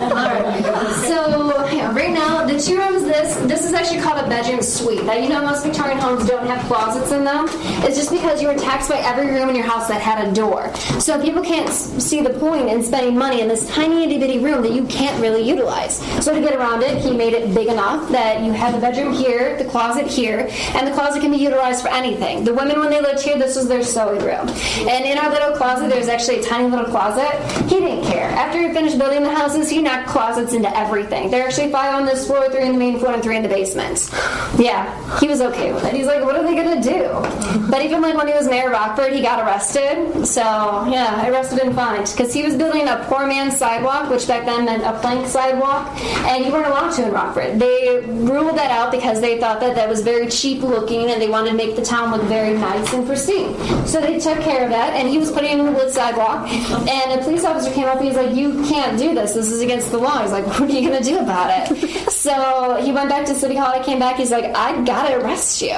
S6: All right. So, yeah, right now, the 2 rooms, this is actually called a bedroom suite. Now, you know most Victorian homes don't have closets in them. It's just because you were taxed by every room in your house that had a door. So people can't see the point in spending money in this tiny itty-bitty room that you can't really utilize. So to get around it, he made it big enough that you have the bedroom here, the closet here, and the closet can be utilized for anything. The women, when they lived here, this was their sewing room. And in our little closet, there's actually a tiny little closet. He didn't care. After he finished building the houses, he knocked closets into everything. There are actually 5 on this floor, 3 in the main floor, and 3 in the basement. Yeah, he was okay with it. He's like, what are they going to do? But even like when he was Mayor of Rockford, he got arrested. So, yeah, arrested and fined. Because he was building a poor man's sidewalk, which back then meant a plank sidewalk, and you weren't allowed to in Rockford. They ruled that out because they thought that that was very cheap looking, and they wanted to make the town look very nice and pristine. So they took care of that, and he was putting in a wood sidewalk, and a police officer came up, and he's like, you can't do this. This is against the law. He's like, what are you going to do about it? So he went back to City Hall. I came back. He's like, I got to arrest you.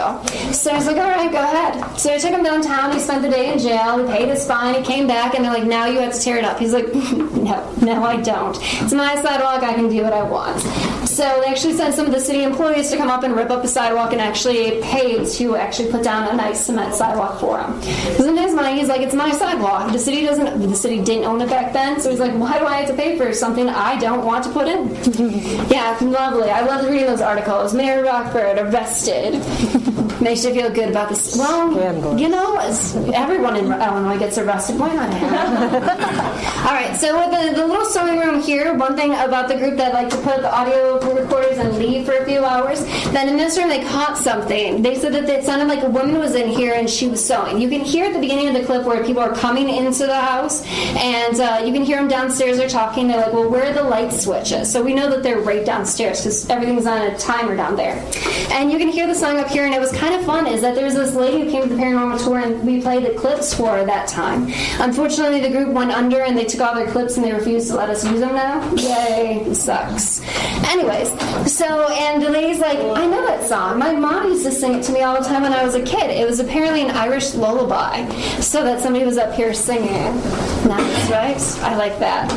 S6: So I was like, all right, go ahead. So I took him downtown. He spent the day in jail. He paid his fine. He came back, and they're like, now you have to tear it up. He's like, no, I don't. It's my sidewalk. I can do what I want. So they actually sent some of the city employees to come up and rip up the sidewalk and actually pay to actually put down a nice cement sidewalk for him. Because in his mind, he's like, it's my sidewalk. The city didn't own it back then, so he's like, why do I have to pay for something I don't want to put in? Yeah, lovely. I loved reading those articles. Mayor Rockford arrested. Makes you feel good about this. Well, you know, everyone in Illinois gets arrested. Why not? All right, so with the little sewing room here, one thing about the group that like to put the audio recorders and leave for a few hours, then in this room they caught something. They said that it sounded like a woman was in here and she was sewing. You can hear at the beginning of the clip where people are coming into the house, and you can hear them downstairs. They're talking. They're like, well, where are the light switches? So we know that they're right downstairs because everything's on a timer down there. And you can hear the song up here, and it was kind of fun is that there was this lady who came to the paranormal tour, and we played the clips for her that time. Unfortunately, the group went under, and they took all their clips, and they refused to let us use them now. Yay, it sucks. Anyways, so, and the lady's like, I know that song. My mom used to sing it to me all the time when I was a kid. It was apparently an Irish lullaby, so that somebody was up here singing. Nice, right? I like that.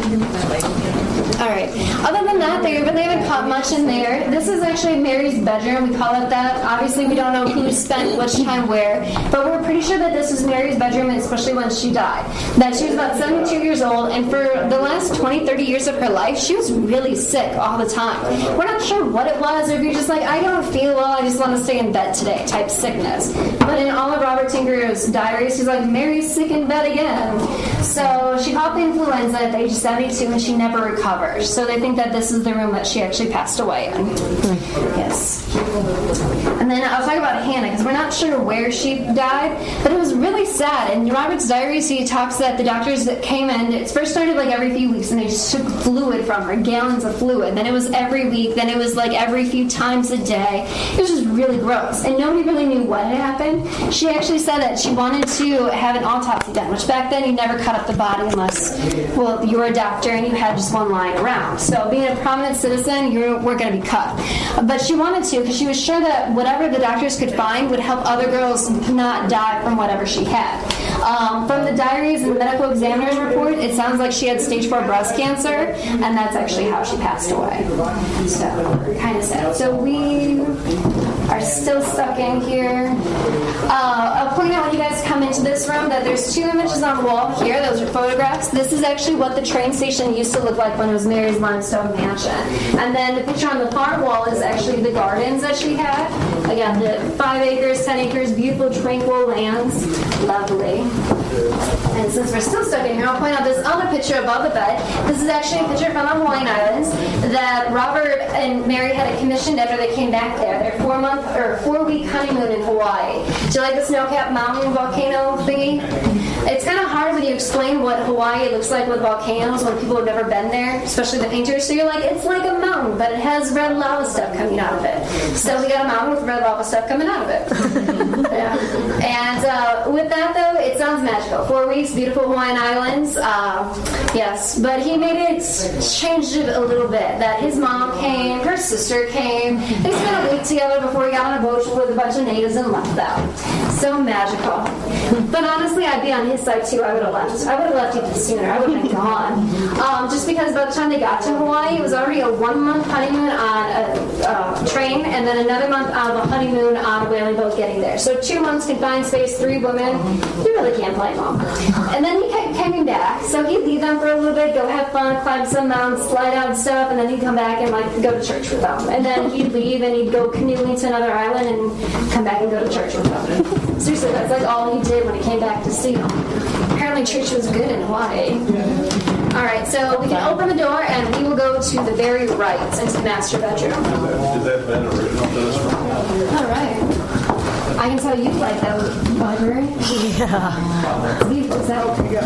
S6: All right. Other than that, they really haven't caught much in there. This is actually Mary's bedroom. We call it that. Obviously, we don't know who spent which time where, but we're pretty sure that this is Mary's bedroom, especially when she died. That she was about 72 years old, and for the last 20, 30 years of her life, she was really sick all the time. We're not sure what it was, or if you're just like, I don't feel well, I just want to stay in bed today, type sickness. But in all of Robert Tinker's diaries, she's like, Mary's sick in bed again. So she caught the influenza at the age of 72, and she never recovered. So they think that this is the room that she actually passed away in. Yes. And then I'll talk about Hannah, because we're not sure where she died, but it was really sad. In Robert's diaries, he talks that the doctors that came in, it first started like every few weeks, and they just took fluid from her, gallons of fluid. Then it was every week. Then it was like every few times a day. It was just really gross. And nobody really knew what had happened. She actually said that she wanted to have an autopsy done, which back then you never cut up the body unless, well, you were a doctor and you had just one lying around. So being a prominent citizen, you were going to be cut. But she wanted to because she was sure that whatever the doctors could find would help other girls not die from whatever she had. From the diaries and the medical examiner's report, it sounds like she had stage 4 breast cancer, and that's actually how she passed away. So, kind of sad. So we are still stuck in here. I'll point out when you guys come into this room that there's 2 images on the wall here. Those are photographs. This is actually what the train station used to look like when it was Mary's limestone mansion. And then the picture on the far wall is actually the gardens that she had. Again, the 5 acres, 10 acres, beautiful, tranquil lands. Lovely. And since we're still stuck in here, I'll point out this other picture above the bed. This is actually a picture from the Hawaiian Islands that Robert and Mary had it commissioned after they came back there. Their 4-week honeymoon in Hawaii. Do you like the snow-capped mountain volcano thingy? It's kind of hard when you explain what Hawaii looks like with volcanoes when people have never been there, especially the painters. So you're like, it's like a mountain, but it has red lava stuff coming out of it. So we got a mountain with red lava stuff coming out of it. Yeah. And with that, though, it sounds magical. 4 weeks, beautiful Hawaiian Islands. Yes, but he made it, changed it a little bit. That his mom came, her sister came. They spent a week together before he got on a boat with a bunch of natives and left out. So magical. But honestly, I'd be on his side too. I would have left. I would have left even sooner. I would have been gone. Just because by the time they got to Hawaii, it was already a 1-month honeymoon on a train, and then another month of a honeymoon on a whaling boat getting there. So 2 months confined space, 3 women. You really can't blame them. And then he kept coming back. So he'd leave them for a little bit, go have fun, climb some mountains, slide out and stuff, and then he'd come back and like go to church with them. And then he'd leave and he'd go canoeing to another island and come back and go to church with them. Seriously, that's like all he did when he came back to see them. Apparently church was good in Hawaii. Alright, so we can open the door and we will go to the very right into the master bedroom.
S1: Is that bed original to this room?
S6: Alright. I can tell you like that library.
S5: Yeah.
S6: It's beautiful. Is that okay?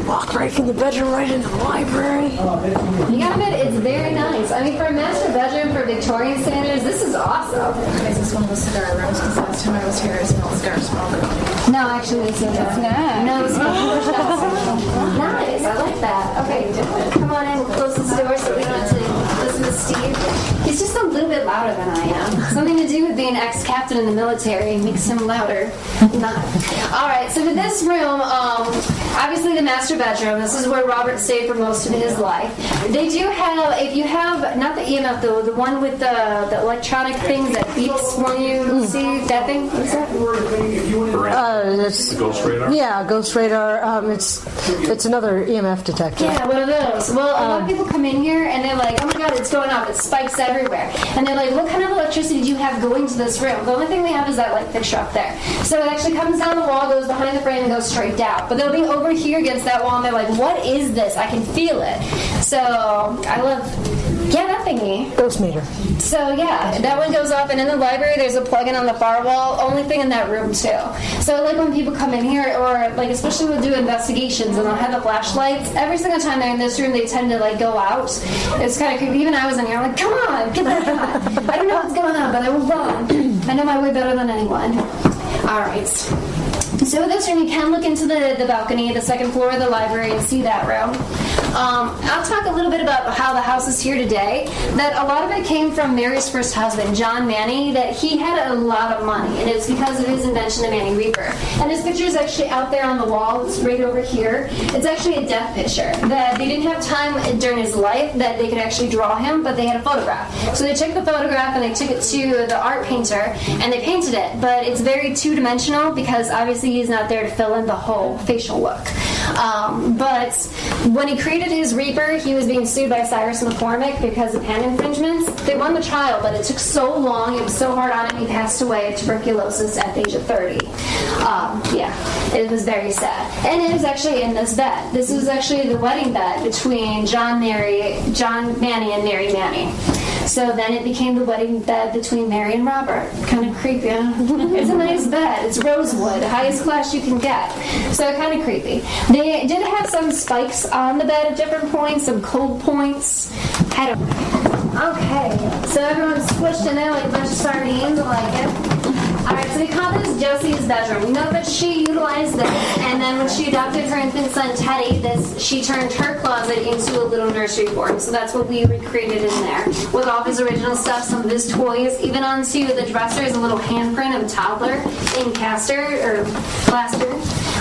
S5: Walk right from the bedroom right into the library.
S6: You gotta admit, it's very nice. I mean, for a master bedroom for Victorian standards, this is awesome.
S9: Is this one of the cigar rooms? Because last time I was here, I smelled cigar smoke.
S6: No, actually, this is no, it's nice. I like that. Okay, come on in. We'll close this door so we can listen to Steve. He's just a little bit louder than I am. Something to do with being ex-captain in the military makes him louder. Not. All right. So with this room, obviously the master bedroom. This is where Robert stayed for most of his life. They do have, if you have, not the EMF though, the one with the electronic thing that beeps when you see that thing. What's that?
S5: It's
S1: Ghost radar?
S5: yeah, ghost radar. It's another EMF detector.
S6: Yeah, one of those. Well, a lot of people come in here and they're like, oh my god, it's going off. It spikes everywhere. And they're like, what kind of electricity do you have going to this room? The only thing we have is that light fixture up there. So it actually comes down the wall, goes behind the frame, and goes straight down. But they'll be over here against that wall and they're like, what is this? I can feel it. So I love, yeah, that thingy.
S5: Ghost meter.
S6: So yeah, that one goes off, and in the library there's a plug-in on the far wall, only thing in that room too. So like when people come in here, or like especially we'll do investigations and they'll have the flashlights, every single time they're in this room they tend to like go out. It's kind of creepy. Even I was in here, I'm like, come on, get back on. I don't know what's going on, but I will run. I know my way better than anyone. Alright. So with this room, you can look into the balcony, the second floor of the library, and see that room. I'll talk a little bit about how the house is here today. That a lot of it came from Mary's first husband, John Manny, that he had a lot of money, and it's because of his invention of Manny Reaper. And his picture is actually out there on the wall. It's right over here. It's actually a death picture. That they didn't have time during his life that they could actually draw him, but they had a photograph. So they took the photograph and they took it to the art painter, and they painted it. But it's very two-dimensional because obviously he's not there to fill in the whole facial look. But when he created his Reaper, he was being sued by Cyrus McCormick because of patent infringements. They won the trial, but it took so long, it was so hard on him, he passed away of tuberculosis at the age of 30. Yeah, it was very sad. And it was actually in this bed. This was actually the wedding bed between John Manny and Mary Manny. So then it became the wedding bed between Mary and Robert. Kind of creepy. It's a nice bed. It's rosewood, highest class you can get. So kind of creepy. They did have some spikes on the bed at different points, some cold points. Okay, so everyone's squished in there like a bunch of sardines. I like it. Alright, so we call this Josie's bedroom. We know that she utilized this, and then when she adopted her infant son Teddy, she turned her closet into a little nursery for him. So that's what we recreated in there. With all of his original stuff, some of his toys, even onto the dresser is a little handprint of a toddler in plaster.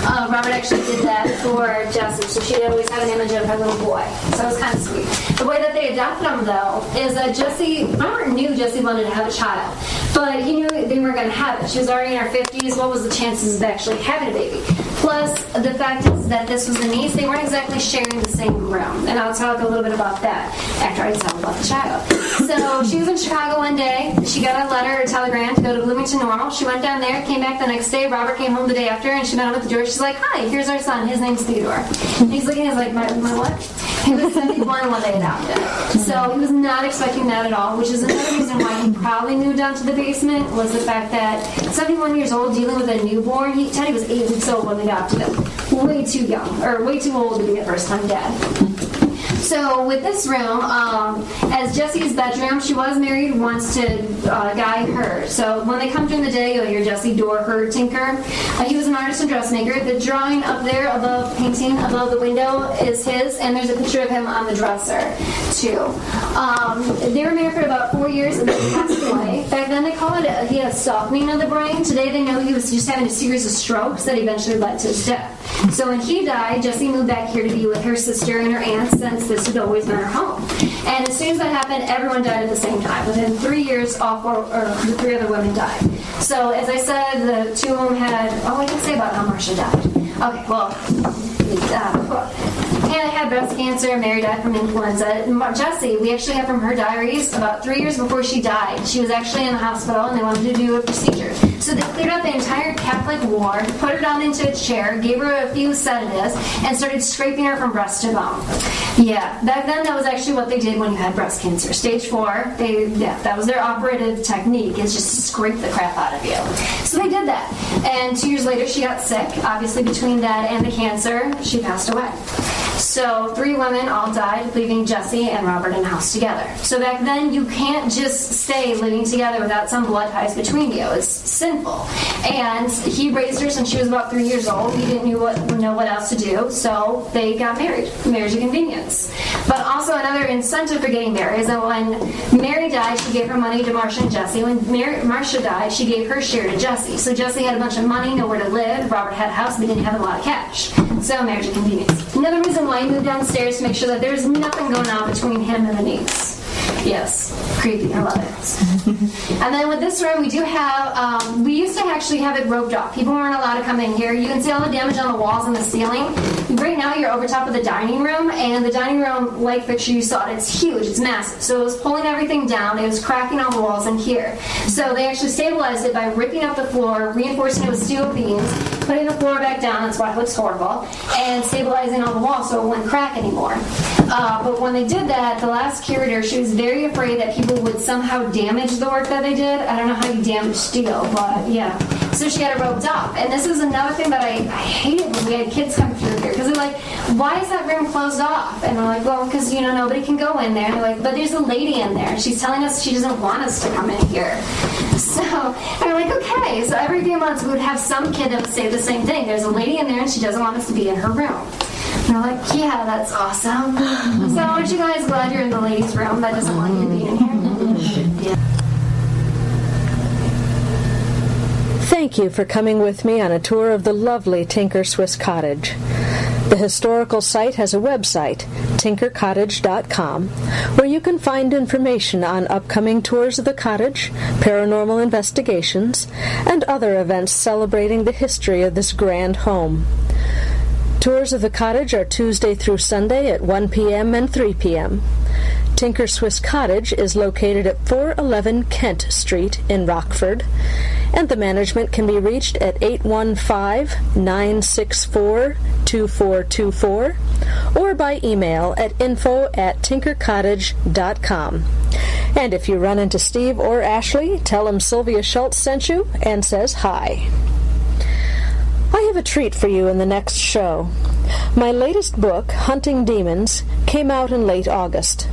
S6: Robert actually did that for Jessie, so she'd always have an image of her little boy. So it was kind of sweet. The way that they adopted him, though, is that Robert knew Jessie wanted to have a child, but he knew they weren't going to have it. She was already in her 50s. What was the chances of actually having a baby? Plus, the fact is that this was a niece. They weren't exactly sharing the same room, and I'll talk a little bit about that after I tell about the child. So she was in Chicago one day. She got a letter or telegram to go to Bloomington Normal. She went down there, came back the next day. Robert came home the day after, and she met him at the door. She's like, hi, here's our son. His name's Theodore. And he's looking at us like, my what? He was 71 when they adopted. So he was not expecting that at all, which is another reason why he probably moved down to the basement, was the fact that 71 years old, dealing with a newborn, Teddy was 8 weeks old when they adopted him. Way too young, or way too old to be a first-time dad. So with this room, as Jessie's bedroom, she was married once to a guy, Her. So when they come during the day, you'll hear Jessie door her tinker. He was an artist and dressmaker. The drawing up there above, painting above the window, is his, and there's a picture of him on the dresser too. They were married for about 4 years and then he passed away. Back then they called it he had a softening of the brain. Today they know he was just having a series of strokes that eventually led to his death. So when he died, Jessie moved back here to be with her sister and her aunt, since this had always been her home. And as soon as that happened, everyone died at the same time. Within 3 years, the 3 other women died. So as I said, the 2 of them had, I can say about how Marcia died. Okay, well, Hannah had breast cancer, Mary died from influenza. Jessie, we actually have from her diaries, about 3 years before she died, she was actually in the hospital and they wanted to do a procedure. So they cleared out the entire Catholic ward, put her down into a chair, gave her a few sedatives, and started scraping her from breast to bone. Yeah, back then that was actually what they did when you had breast cancer. Stage 4, that was their operative technique, is just to scrape the crap out of you. So they did that. And 2 years later she got sick. Obviously between that and the cancer, she passed away. So 3 women all died, leaving Jessie and Robert in the house together. So back then, you can't just stay living together without some blood ties between you. It's sinful. And he raised her since she was about 3 years old. He didn't know what else to do, so they got married. Marriage of convenience. But also another incentive for getting married is that when Mary died, she gave her money to Marcia and Jessie. When Marcia died, she gave her share to Jessie. So Jessie had a bunch of money, nowhere to live. Robert had a house, but he didn't have a lot of cash. So marriage of convenience. Another reason why he moved downstairs to make sure that there's nothing going on between him and the niece. Yes, creepy. I love it. And then with this room, we do have, we used to actually have it roped off. People weren't allowed to come in here. You can see all the damage on the walls and the ceiling. Right now, you're over top of the dining room, and the dining room light fixture you saw, it's huge, it's massive. So it was pulling everything down. It was cracking all the walls in here. So they actually stabilized it by ripping up the floor, reinforcing it with steel beams, putting the floor back down, that's why it looks horrible, and stabilizing all the walls so it wouldn't crack anymore. But when they did that, the last curator, she was very afraid that people would somehow damage the work that they did. I don't know how you damage steel, but yeah. So she had it roped off. And this is another thing that I hated when we had kids come through here. Because they're like, why is that room closed off? And I'm like, well, because, nobody can go in there. And they're like, but there's a lady in there. She's telling us she doesn't want us to come in here. So I'm like, okay. So every few months we would have some kid that would say the same thing. There's a lady in there and she doesn't want us to be in her room. And I'm like, yeah, that's awesome. So aren't you guys glad you're in the ladies' room that doesn't want you to be in here? Yeah.
S5: Thank you for coming with me on a tour of the lovely Tinker Swiss Cottage. The historical site has a website, tinkercottage.com, where you can find information on upcoming tours of the cottage, paranormal investigations, and other events celebrating the history of this grand home. Tours of the cottage are Tuesday through Sunday at 1 p.m. and 3 p.m. Tinker Swiss Cottage is located at 411 Kent Street in Rockford, and the management can be reached at 815-964-2424 or by email at info@tinkercottage.com. And if you run into Steve or Ashley, tell them Sylvia Shulz sent you and says hi. I have a treat for you in the next show. My latest book, Hunting Demons, came out in late August.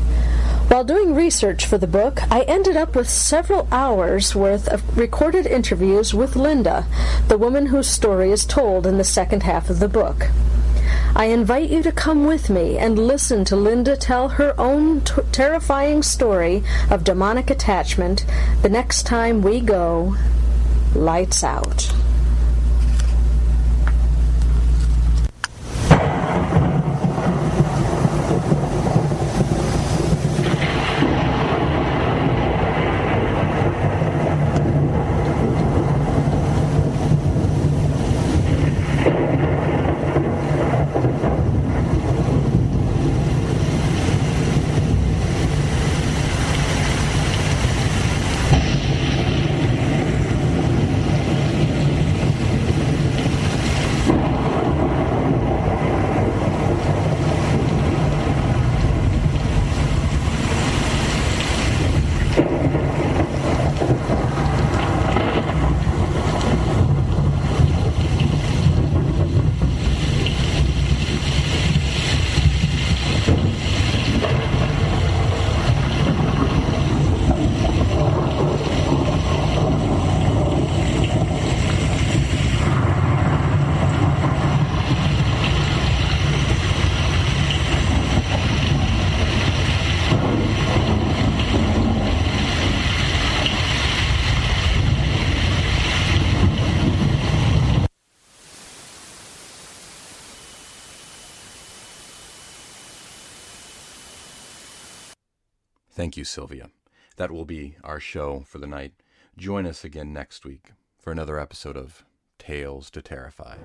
S5: While doing research for the book, I ended up with several hours' worth of recorded interviews with Linda, the woman whose story is told in the second half of the book. I invite you to come with me and listen to Linda tell her own terrifying story of demonic attachment the next time we go Lights Out.
S2: Thank you, Sylvia. That will be our show for the night. Join us again next week for another episode of Tales to Terrify.